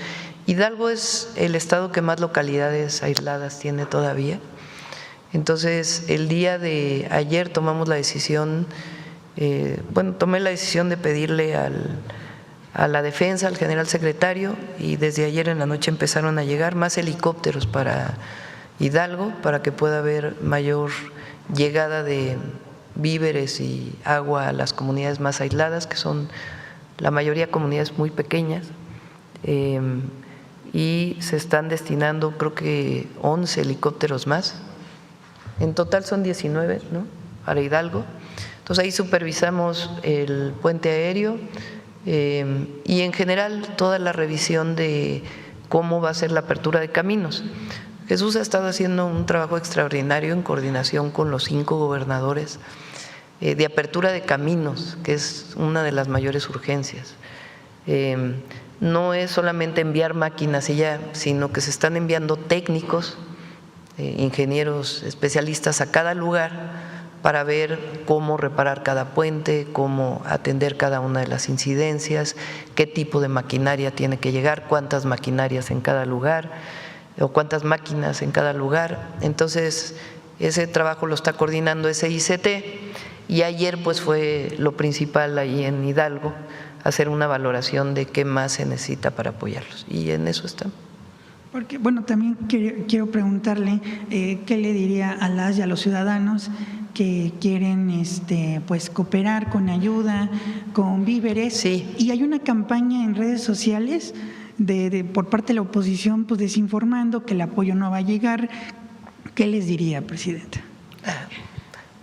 Hidalgo es el estado que más localidades aisladas tiene todavía. Entonces, el día de ayer tomamos la decisión, tomé la decisión de pedirle a la defensa, al general secretario, y desde ayer en la noche empezaron a llegar más helicópteros para Hidalgo para que pueda haber mayor llegada de víveres y agua a las comunidades más aisladas, que son la mayoría comunidades muy pequeñas, y se están destinando creo que 11 helicópteros más. En total son 19, ¿no?, para Hidalgo. Entonces ahí supervisamos el puente aéreo y en general toda la revisión de cómo va a ser la apertura de caminos. Jesús ha estado haciendo un trabajo extraordinario en coordinación con los 5 gobernadores de apertura de caminos, que es una de las mayores urgencias. No es solamente enviar máquinas y ya, sino que se están enviando técnicos, ingenieros especialistas a cada lugar para ver cómo reparar cada puente, cómo atender cada una de las incidencias, qué tipo de maquinaria tiene que llegar, cuántas maquinarias en cada lugar o cuántas máquinas en cada lugar. Entonces, ese trabajo lo está coordinando SICT y ayer pues fue lo principal ahí en Hidalgo, hacer una valoración de qué más se necesita para apoyarlos y en eso estamos.
Porque, bueno, también quiero preguntarle qué le diría a las y a los ciudadanos que quieren pues cooperar con ayuda, con víveres.
Sí.
Y hay una campaña en redes sociales por parte de la oposición pues desinformando que el apoyo no va a llegar. ¿Qué les diría, presidenta?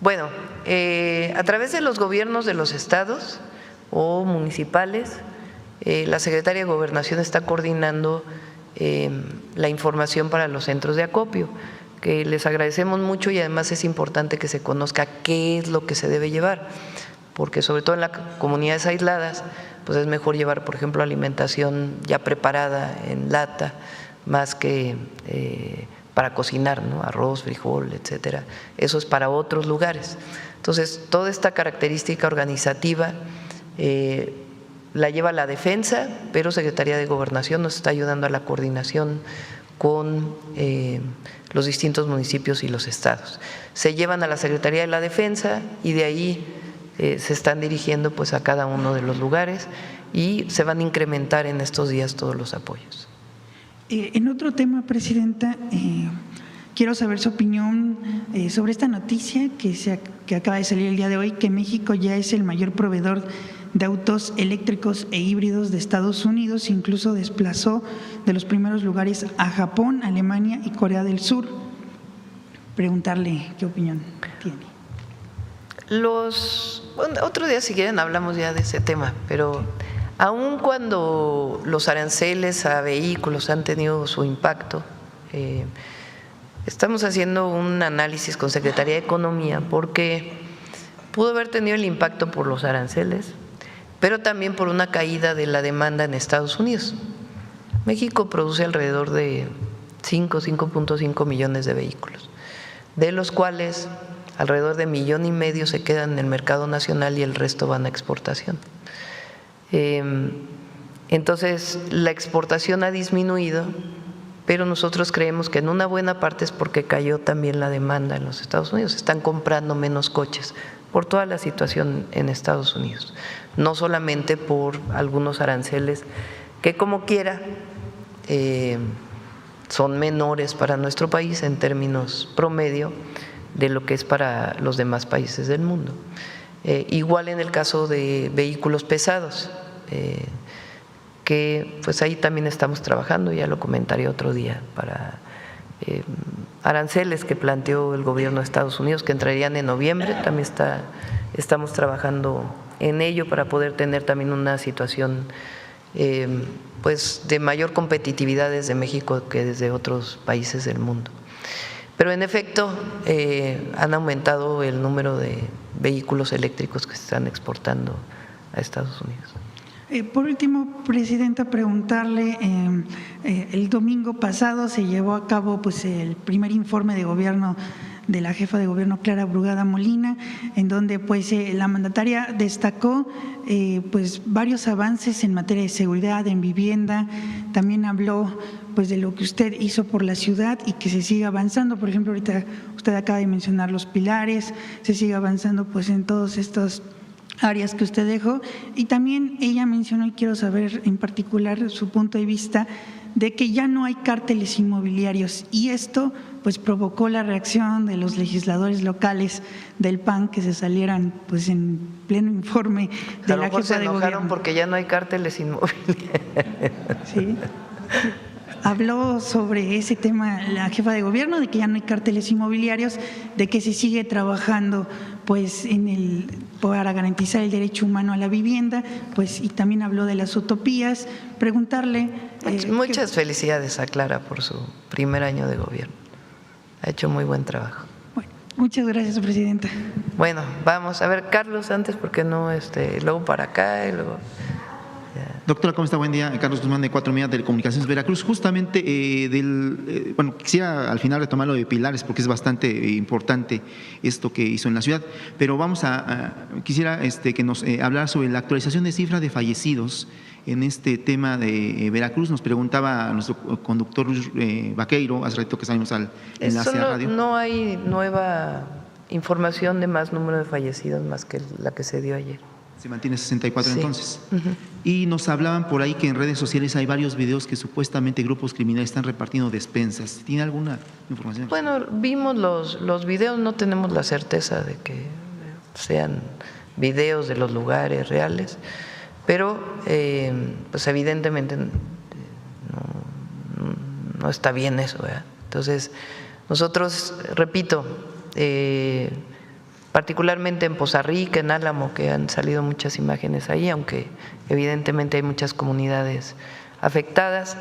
Bueno, a través de los gobiernos de los estados o municipales, la Secretaría de Gobernación está coordinando la información para los centros de acopio, que les agradecemos mucho y además es importante que se conozca qué es lo que se debe llevar, porque sobre todo en las comunidades aisladas, pues es mejor llevar, por ejemplo, alimentación ya preparada en lata, más que para cocinar, ¿no? Arroz, frijol, etcétera. Eso es para otros lugares. Entonces, toda esta característica organizativa la lleva la Defensa, pero Secretaría de Gobernación nos está ayudando a la coordinación con los distintos municipios y los estados. Se llevan a la Secretaría de la Defensa y de ahí se están dirigiendo pues a cada uno de los lugares y se van a incrementar en estos días todos los apoyos.
En otro tema, presidenta, quiero saber su opinión sobre esta noticia que acaba de salir el día de hoy, que México ya es el mayor proveedor de autos eléctricos e híbridos de Estados Unidos, incluso desplazó de los primeros lugares a Japón, Alemania y Corea del Sur. Preguntarle qué opinión tiene.
Otro día si quieren hablamos ya de ese tema, pero aun cuando los aranceles a vehículos han tenido su impacto, estamos haciendo un análisis con Secretaría de Economía porque pudo haber tenido el impacto por los aranceles, pero también por una caída de la demanda en Estados Unidos. México produce alrededor de 5.5 millones de vehículos, de los cuales alrededor de 1,5 millones se quedan en el mercado nacional y el resto van a exportación. Entonces, la exportación ha disminuido, pero nosotros creemos que en una buena parte es porque cayó también la demanda en los Estados Unidos. Están comprando menos coches por toda la situación en Estados Unidos, no solamente por algunos aranceles que como quiera son menores para nuestro país en términos promedio de lo que es para los demás países del mundo. Igual en el caso de vehículos pesados, que pues ahí también estamos trabajando, ya lo comentaré otro día, para aranceles que planteó el gobierno de Estados Unidos que entrarían en noviembre, también estamos trabajando en ello para poder tener también una situación pues de mayor competitividad desde México que desde otros países del mundo. Pero en efecto han aumentado el número de vehículos eléctricos que se están exportando a Estados Unidos.
Por último, presidenta, preguntarle, el domingo pasado se llevó a cabo pues el primer informe de gobierno de la jefa de gobierno Clara Brugada Molina, en donde pues la mandataria destacó pues varios avances en materia de seguridad, en vivienda, también habló pues de lo que usted hizo por la ciudad y que se siga avanzando. Por ejemplo, ahorita usted acaba de mencionar los pilares, se sigue avanzando pues en todos estos áreas que usted dejó, y también ella mencionó, y quiero saber en particular su punto de vista, de que ya no hay cárteles inmobiliarios, y esto pues provocó la reacción de los legisladores locales del PAN que se salieran pues en pleno informe de la jefa de gobierno.
Se enojaron porque ya no hay cárteles inmobiliarios.
Sí. Habló sobre ese tema la jefa de gobierno, de que ya no hay cárteles inmobiliarios, de que se sigue trabajando pues para garantizar el derecho humano a la vivienda, pues, y también habló de las utopías. Preguntarle…
Muchas felicidades a Clara por su primer año de gobierno. Ha hecho muy buen trabajo.
Bueno, muchas gracias, presidenta.
Bueno, vamos a ver, Carlos, antes, porque no, luego para acá y luego…
Doctora, ¿cómo está? Buen día. Carlos Guzmán, de 4 Media Telecomunicaciones Veracruz. Justamente, bueno, quisiera al final retomar lo de Pilares porque es bastante importante esto que hizo en la ciudad, pero quisiera que nos hablara sobre la actualización de cifra de fallecidos en este tema de Veracruz. Nos preguntaba nuestro conductor Vaqueiro, hace rato que salimos al enlace a radio.
No hay nueva información de más número de fallecidos más que la que se dio ayer.
Se mantiene 64
sí.
Entonces. Y nos hablaban por ahí que en redes sociales hay varios videos que supuestamente grupos criminales están repartiendo despensas. ¿Tiene alguna información?
Bueno, vimos los videos, no tenemos la certeza de que sean videos de los lugares reales, pero pues evidentemente no está bien eso, ¿verdad? Entonces, nosotros, repito, particularmente en Poza Rica, en Álamo, que han salido muchas imágenes ahí, aunque evidentemente hay muchas comunidades afectadas.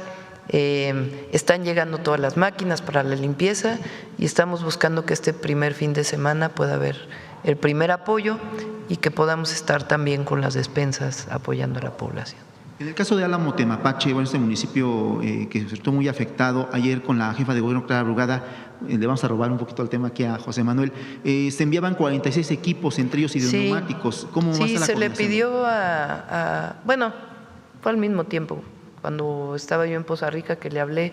Están llegando todas las máquinas para la limpieza y estamos buscando que este primer fin de semana pueda haber el primer apoyo y que podamos estar también con las despensas apoyando a la población.
En el caso de Álamo Temapache, bueno, este municipio que se resultó muy afectado, ayer con la jefa de gobierno Clara Brugada, le vamos a robar un poquito el tema aquí a José Manuel, se enviaban 46 equipos, entre ellos hidroneumáticos. ¿Cómo va a ser la
se le
coordinación?
pidió bueno, fue al mismo tiempo, cuando estaba yo en Poza Rica que le hablé,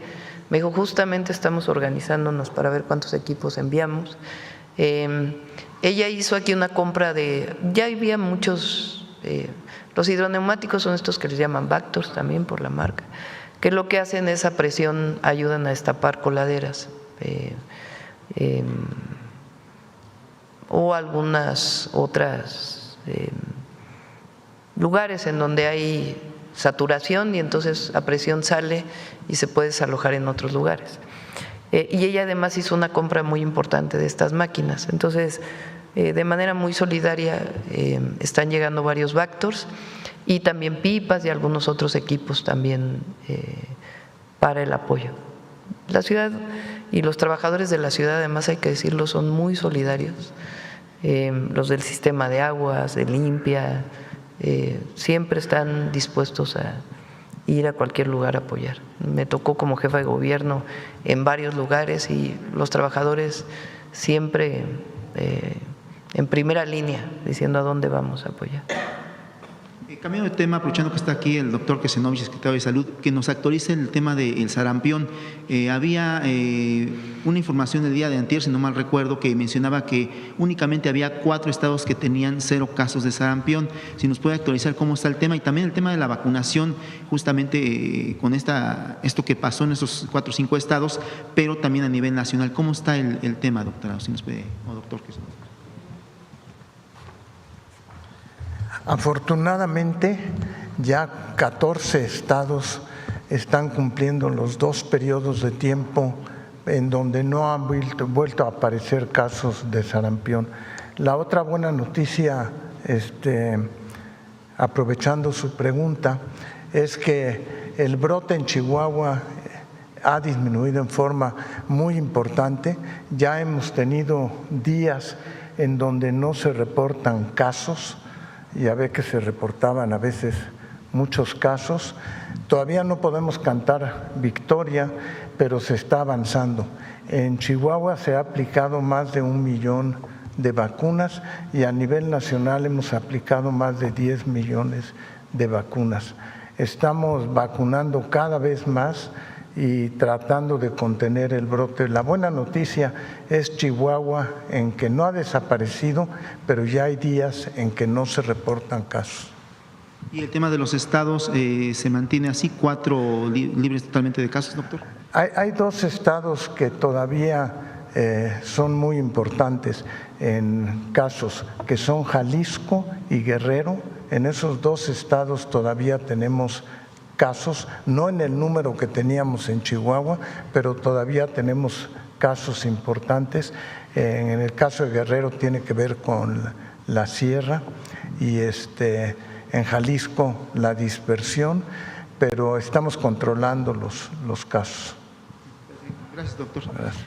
me dijo justamente estamos organizándonos para ver cuántos equipos enviamos. Ella hizo aquí una compra ya había muchos, los hidroneumáticos son estos que les llaman Vactors también por la marca, que lo que hacen es a presión ayudan a destapar coladeras o algunas otras lugares en donde hay saturación y entonces a presión sale y se puede desalojar en otros lugares. Y ella además hizo una compra muy importante de estas máquinas. Entonces, de manera muy solidaria están llegando varios Vactors y también pipas y algunos otros equipos también para el apoyo. La ciudad y los trabajadores de la ciudad, además hay que decirlo, son muy solidarios. Los del sistema de aguas, de limpia, siempre están dispuestos a ir a cualquier lugar a apoyar. Me tocó como jefa de gobierno en varios lugares y los trabajadores siempre en primera línea diciendo a dónde vamos a apoyar.
Cambiando de tema, aprovechando que está aquí el doctor Kersenovich, secretario de Salud, que nos actualice el tema del sarampión. Había una información el día de antier, si no mal recuerdo, que mencionaba que únicamente había 4 estados que tenían 0 casos de sarampión. Si nos puede actualizar cómo está el tema y también el tema de la vacunación, justamente con esto que pasó en esos 4 o 5 estados, pero también a nivel nacional. ¿Cómo está el tema, doctora? Si nos puede, o doctor Kersenovich.
Afortunadamente, ya 14 estados están cumpliendo los 2 periodos de tiempo en donde no han vuelto a aparecer casos de sarampión. La otra buena noticia, aprovechando su pregunta, es que el brote en Chihuahua ha disminuido en forma muy importante. Ya hemos tenido días en donde no se reportan casos. Ya ve que se reportaban a veces muchos casos. Todavía no podemos cantar victoria, pero se está avanzando. En Chihuahua se ha aplicado más de 1 millón de vacunas y a nivel nacional hemos aplicado más de 10 millones de vacunas. Estamos vacunando cada vez más y tratando de contener el brote. La buena noticia es Chihuahua, en que no ha desaparecido, pero ya hay días en que no se reportan casos.
¿Y el tema de los estados se mantiene así, 4 libres totalmente de casos, doctor?
Hay 2 estados que todavía son muy importantes en casos, que son Jalisco y Guerrero. En esos 2 estados todavía tenemos casos, no en el número que teníamos en Chihuahua, pero todavía tenemos casos importantes. En el caso de Guerrero tiene que ver con la sierra y en Jalisco la dispersión, pero estamos controlando los casos.
Gracias, doctor.
Gracias.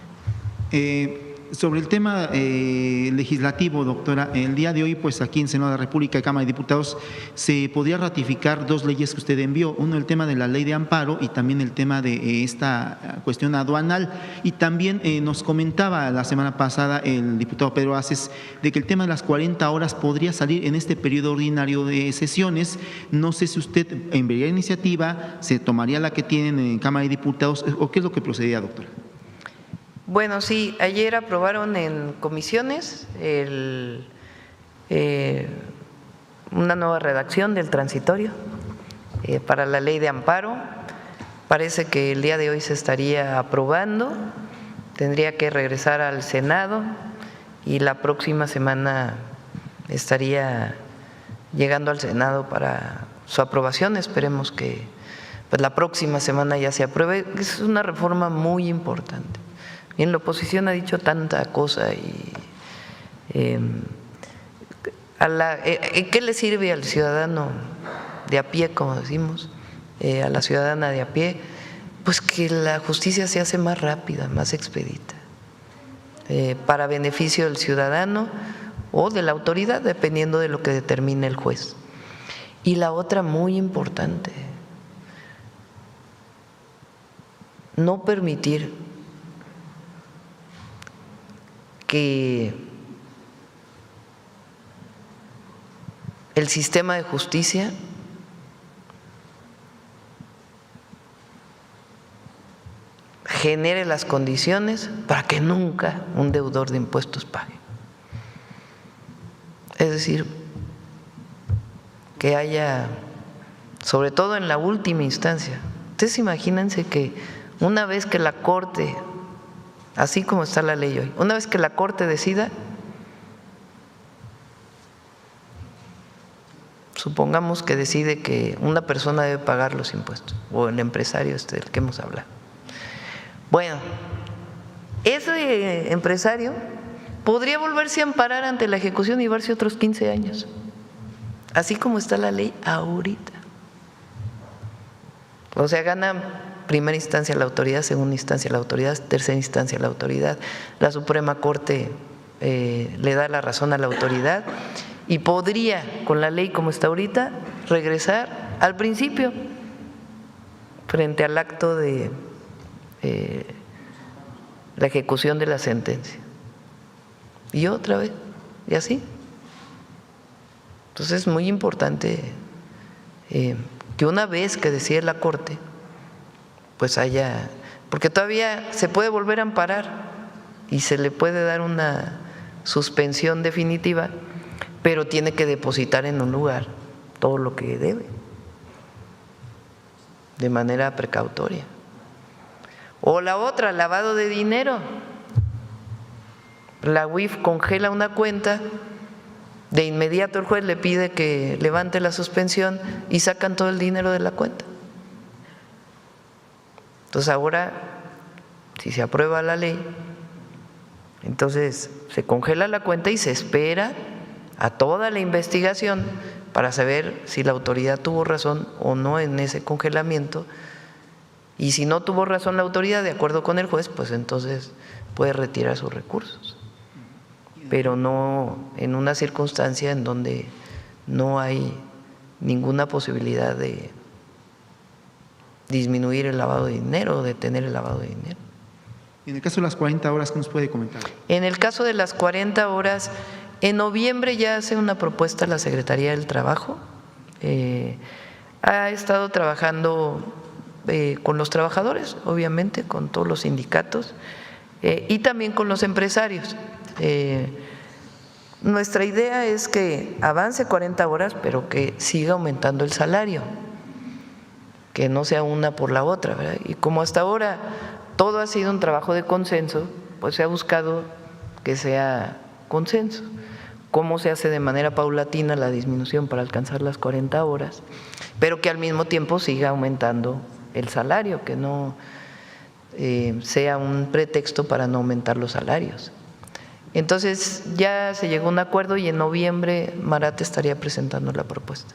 Sobre el tema legislativo, doctora, el día de hoy, pues aquí en Senado de la República y Cámara de Diputados, se podría ratificar dos leyes que usted envió. Uno, el tema de la ley de amparo y también el tema de esta cuestión aduanal. Y también nos comentaba la semana pasada el diputado Pedro Aces de que el tema de las 40 horas podría salir en este periodo ordinario de sesiones. No sé si usted enviaría iniciativa, se tomaría la que tienen en Cámara de Diputados o qué es lo que procedería, doctora.
Bueno, sí, ayer aprobaron en comisiones una nueva redacción del transitorio para la ley de amparo. Parece que el día de hoy se estaría aprobando, tendría que regresar al Senado y la próxima semana estaría llegando al Senado para su aprobación. Esperemos que pues, la próxima semana ya se apruebe. Es una reforma muy importante. Bien, la oposición ha dicho tanta cosa y ¿qué le sirve al ciudadano de a pie, como decimos, a la ciudadana de a pie? Pues que la justicia se hace más rápida, más expedita, para beneficio del ciudadano o de la autoridad, dependiendo de lo que determine el juez. Y la otra muy importante, no permitir que el sistema de justicia genere las condiciones para que nunca un deudor de impuestos pague. Es decir, que haya, sobre todo en la última instancia, ustedes imagínense que una vez que la Corte, así como está la ley hoy, una vez que la Corte decida, supongamos que decide que una persona debe pagar los impuestos, o el empresario del que hemos hablado. Bueno, ese empresario podría volverse a amparar ante la ejecución y llevarse otros 15 años, así como está la ley ahorita. O sea, gana primera instancia la autoridad, segunda instancia la autoridad, tercera instancia la autoridad, la Suprema Corte le da la razón a la autoridad y podría, con la ley como está ahorita, regresar al principio frente al acto de la ejecución de la sentencia. Y otra vez, y así. Entonces es muy importante que una vez que decide la Corte, pues haya, porque todavía se puede volver a amparar y se le puede dar una suspensión definitiva, pero tiene que depositar en un lugar todo lo que debe, de manera precautoria. O la otra, lavado de dinero. La UIF congela una cuenta, de inmediato el juez le pide que levante la suspensión y sacan todo el dinero de la cuenta. Entonces ahora, si se aprueba la ley, entonces se congela la cuenta y se espera a toda la investigación para saber si la autoridad tuvo razón o no en ese congelamiento. Y si no tuvo razón la autoridad, de acuerdo con el juez, pues entonces puede retirar sus recursos. Pero no en una circunstancia en donde no hay ninguna posibilidad de disminuir el lavado de dinero o detener el lavado de dinero.
En el caso de las 40 horas, ¿qué nos puede comentar?
En el caso de las 40 horas, en noviembre ya hace una propuesta la Secretaría del Trabajo. Ha estado trabajando con los trabajadores, obviamente, con todos los sindicatos y también con los empresarios. Nuestra idea es que avance 40 horas, pero que siga aumentando el salario, que no sea una por la otra, ¿verdad? Y como hasta ahora todo ha sido un trabajo de consenso, pues se ha buscado que sea consenso. Cómo se hace de manera paulatina la disminución para alcanzar las 40 horas, pero que al mismo tiempo siga aumentando el salario, que no sea un pretexto para no aumentar los salarios. Entonces ya se llegó a un acuerdo y en noviembre Marat estaría presentando la propuesta.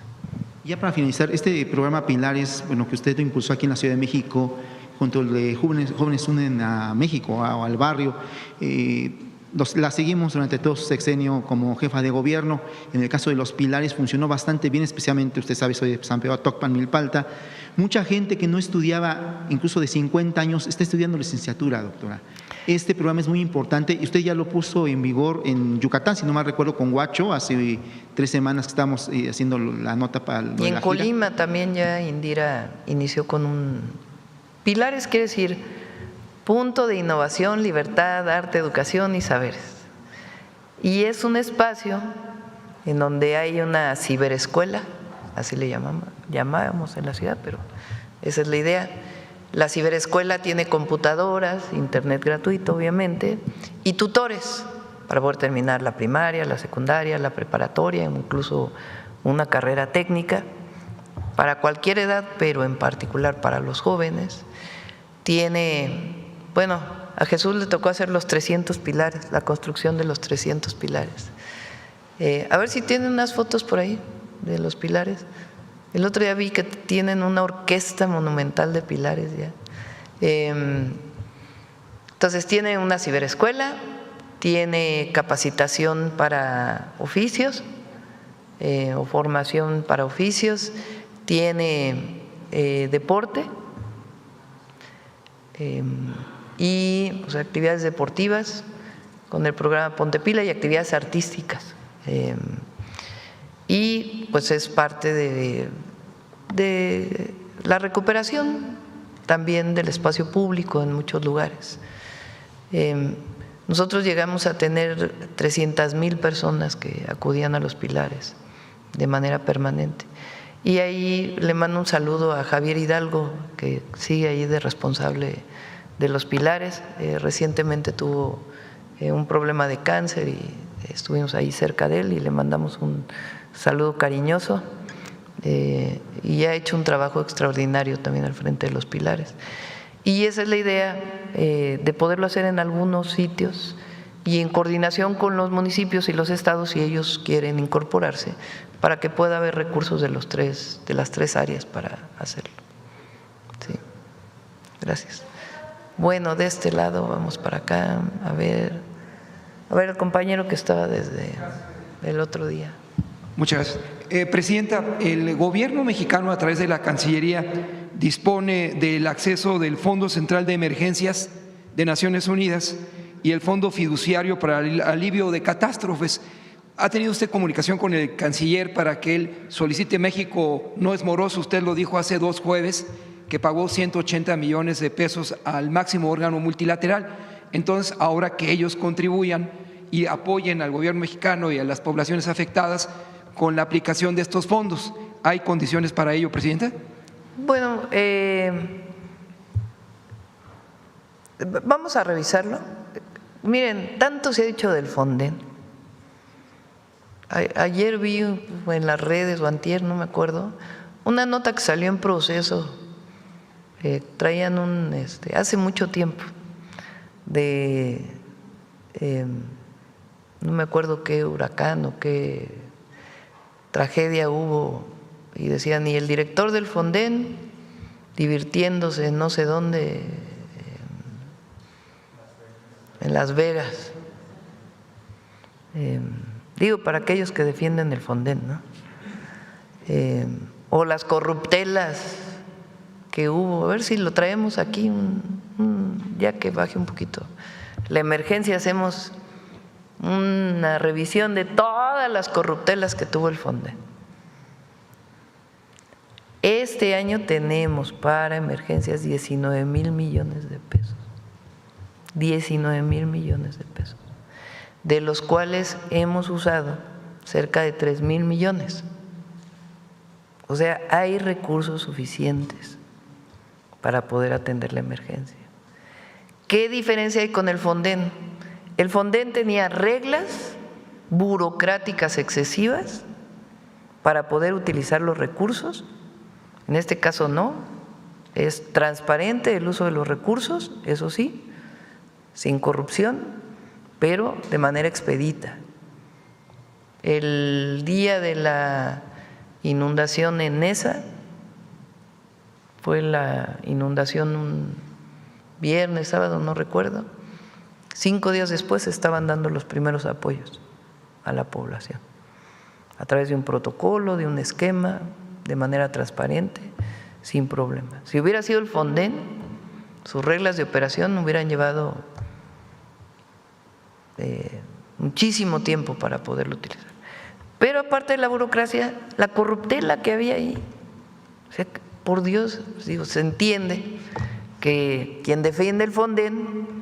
Ya para finalizar, este programa Pilares, bueno, que usted lo impulsó aquí en la Ciudad de México, junto al de Jóvenes Unen a México o al barrio, La seguimos durante todo su sexenio como jefa de gobierno. En el caso de los pilares funcionó bastante bien, especialmente, usted sabe, soy de San Pedro Tocpan, Milpalta. Mucha gente que no estudiaba, incluso de 50 años, está estudiando licenciatura, doctora. Este programa es muy importante y usted ya lo puso en vigor en Yucatán, si no mal recuerdo, con Huacho, hace 3 semanas que estamos haciendo la nota para lo
Y
de
en
la
Colima también ya Indira inició con un… Pilares quiere decir punto de innovación, libertad, arte, educación y saberes. Y es un espacio en donde hay una ciberescuela, así le llamábamos en la ciudad, pero esa es la idea. La ciberescuela tiene computadoras, internet gratuito obviamente, y tutores para poder terminar la primaria, la secundaria, la preparatoria, incluso una carrera técnica para cualquier edad, pero en particular para los jóvenes. Tiene… Bueno, a Jesús le tocó hacer los 300 pilares, la construcción de los 300 pilares. A ver si tienen unas fotos por ahí de los pilares. El otro día vi que tienen una orquesta monumental de pilares ya. Entonces tiene una ciberescuela, tiene capacitación para oficios o formación para oficios, tiene deporte, y actividades deportivas con el programa Ponte Pila y actividades artísticas. Y pues es parte de la recuperación también del espacio público en muchos lugares. Nosotros llegamos a tener 300,000 personas que acudían a los pilares de manera permanente. Y ahí le mando un saludo a Javier Hidalgo, que sigue ahí de responsable de los pilares. Recientemente tuvo un problema de cáncer y estuvimos ahí cerca de él y le mandamos un saludo cariñoso. Y ha hecho un trabajo extraordinario también al frente de los pilares. Y esa es la idea, de poderlo hacer en algunos sitios y en coordinación con los municipios y los estados, si ellos quieren incorporarse, para que pueda haber recursos de las tres áreas para hacerlo. Sí. Gracias. Bueno, de este lado vamos para acá, a ver el compañero que estaba desde el otro día.
Muchas gracias. Presidenta, el gobierno mexicano a través de la Cancillería dispone del acceso del Fondo Central de Emergencias de Naciones Unidas y el Fondo Fiduciario para el Alivio de Catástrofes. ¿Ha tenido usted comunicación con el canciller para que él solicite? México no es moroso, usted lo dijo hace 2 jueves, que pagó 180 millones de pesos al máximo órgano multilateral. Entonces, ahora que ellos contribuyan y apoyen al gobierno mexicano y a las poblaciones afectadas con la aplicación de estos fondos, ¿hay condiciones para ello, Presidenta?
Bueno, vamos a revisarlo. Miren, tanto se ha dicho del Fonden. Ayer vi en las redes, o antier, no me acuerdo, una nota que salió en Proceso. Traían hace mucho tiempo, no me acuerdo qué huracán o qué tragedia hubo, y decían, y el director del Fonden divirtiéndose en no sé dónde, en Las Vegas. Digo, para aquellos que defienden el Fonden, ¿no? O las corruptelas que hubo, a ver si lo traemos aquí, ya que baje un poquito la emergencia, hacemos una revisión de todas las corruptelas que tuvo el Fonden. Este año tenemos para emergencias 19,000 millones de pesos. 19,000 millones de pesos, de los cuales hemos usado cerca de 3,000 millones. O sea, hay recursos suficientes para poder atender la emergencia. ¿Qué diferencia hay con el Fonden? El Fonden tenía reglas burocráticas excesivas para poder utilizar los recursos. En este caso no, es transparente el uso de los recursos, eso sí, sin corrupción, pero de manera expedita. El día de la inundación en Nesa, fue la inundación un viernes, sábado, no recuerdo, 5 días después se estaban dando los primeros apoyos a la población, a través de un protocolo, de un esquema, de manera transparente, sin problema. Si hubiera sido el Fonden, sus reglas de operación hubieran llevado muchísimo tiempo para poderlo utilizar. Pero aparte de la burocracia, la corruptela que había ahí, o sea, por Dios, digo, se entiende que quien defiende el Fonden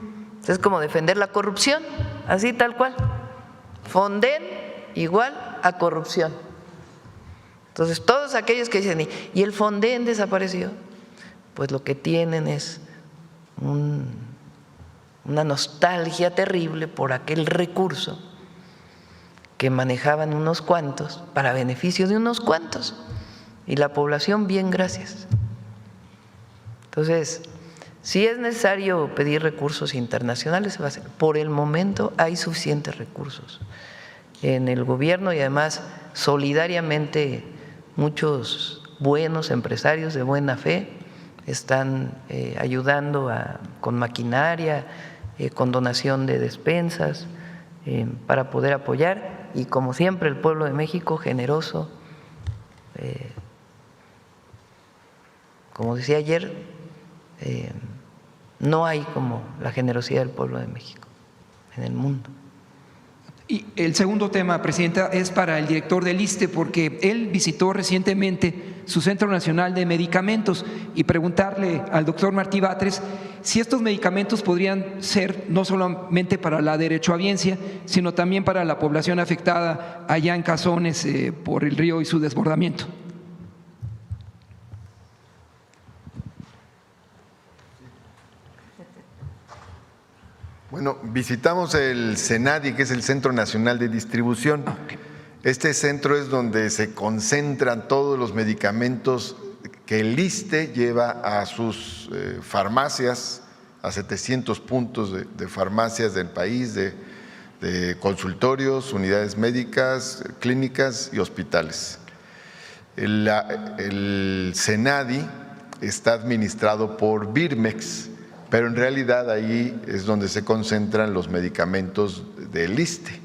es como defender la corrupción, así tal cual. Fonden igual a corrupción. Entonces, todos aquellos que dicen, y el Fonden desapareció, pues lo que tienen es una nostalgia terrible por aquel recurso que manejaban unos cuantos para beneficio de unos cuantos y la población bien, gracias. Entonces, si es necesario pedir recursos internacionales, se va a hacer. Por el momento hay suficientes recursos en el gobierno y además solidariamente muchos buenos empresarios de buena fe están ayudando con maquinaria, con donación de despensas para poder apoyar, y como siempre el pueblo de México generoso, como decía ayer, no hay como la generosidad del pueblo de México en el mundo.
Y el segundo tema, Presidenta, es para el director del ISSSTE, porque él visitó recientemente su Centro Nacional de Medicamentos, y preguntarle al doctor Martí Batres si estos medicamentos podrían ser no solamente para la derechohabiencia, sino también para la población afectada allá en Cazones por el río y su desbordamiento.
Bueno, visitamos el CENADI, que es el Centro Nacional de Distribución. Este centro es donde se concentran todos los medicamentos que el ISSSTE lleva a sus farmacias, a 700 puntos de farmacias del país, de consultorios, unidades médicas, clínicas y hospitales. El CENADI está administrado por Birmex, pero en realidad ahí es donde se concentran los medicamentos del ISSSTE.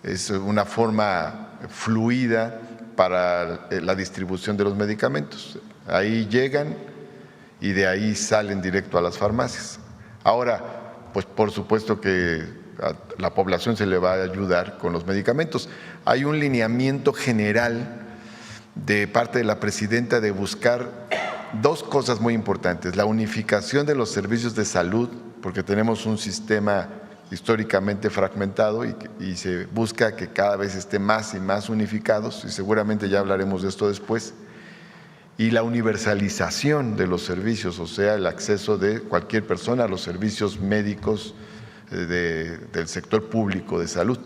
Es una forma fluida para la distribución de los medicamentos. Ahí llegan y de ahí salen directo a las farmacias. Ahora, pues por supuesto que a la población se le va a ayudar con los medicamentos. Hay un lineamiento general de parte de la presidenta de buscar dos cosas muy importantes: la unificación de los servicios de salud, porque tenemos un sistema históricamente fragmentado y se busca que cada vez esté más y más unificados, y seguramente ya hablaremos de esto después, y la universalización de los servicios, o sea, el acceso de cualquier persona a los servicios médicos del sector público de salud.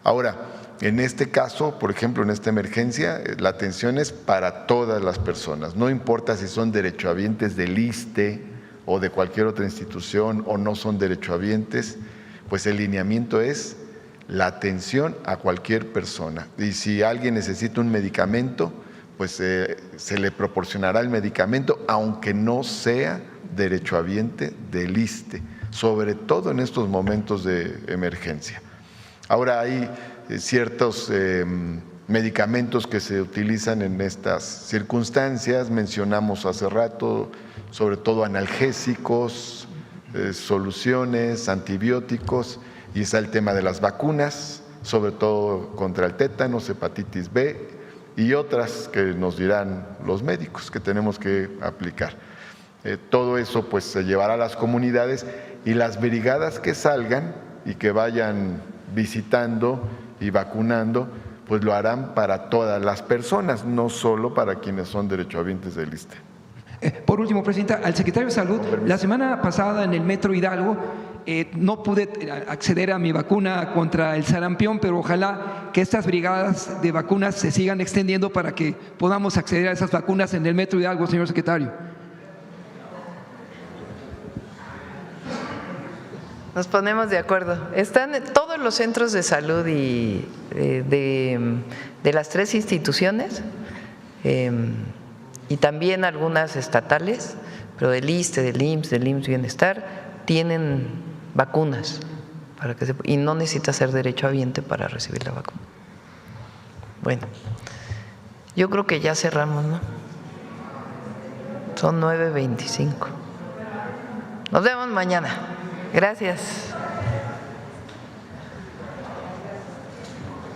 Ahora, en este caso, por ejemplo, en esta emergencia, la atención es para todas las personas, no importa si son derechohabientes del ISSSTE o de cualquier otra institución o no son derechohabientes, pues el lineamiento es la atención a cualquier persona. Y si alguien necesita un medicamento, pues se le proporcionará el medicamento, aunque no sea derechohabiente del ISSSTE, sobre todo en estos momentos de emergencia. Ahora hay ciertos medicamentos que se utilizan en estas circunstancias, mencionamos hace rato, sobre todo analgésicos, soluciones, antibióticos, y está el tema de las vacunas, sobre todo contra el tétanos, hepatitis B y otras que nos dirán los médicos que tenemos que aplicar. Todo eso pues se llevará a las comunidades, y las brigadas que salgan y que vayan visitando y vacunando, pues lo harán para todas las personas, no solo para quienes son derechohabientes del ISSSTE.
Por último, Presidenta, al secretario de Salud, la semana pasada en el Metro Hidalgo no pude acceder a mi vacuna contra el sarampión, pero ojalá que estas brigadas de vacunas se sigan extendiendo para que podamos acceder a esas vacunas en el Metro Hidalgo, señor secretario.
Nos ponemos de acuerdo. Están todos los centros de salud y de las 3 instituciones, y también algunas estatales, pero del ISSSTE, del IMSS, del IMSS Bienestar, tienen vacunas y no necesita ser derechohabiente para recibir la vacuna. Bueno, yo creo que ya cerramos, ¿no? Son 9:25. Nos vemos mañana. Gracias.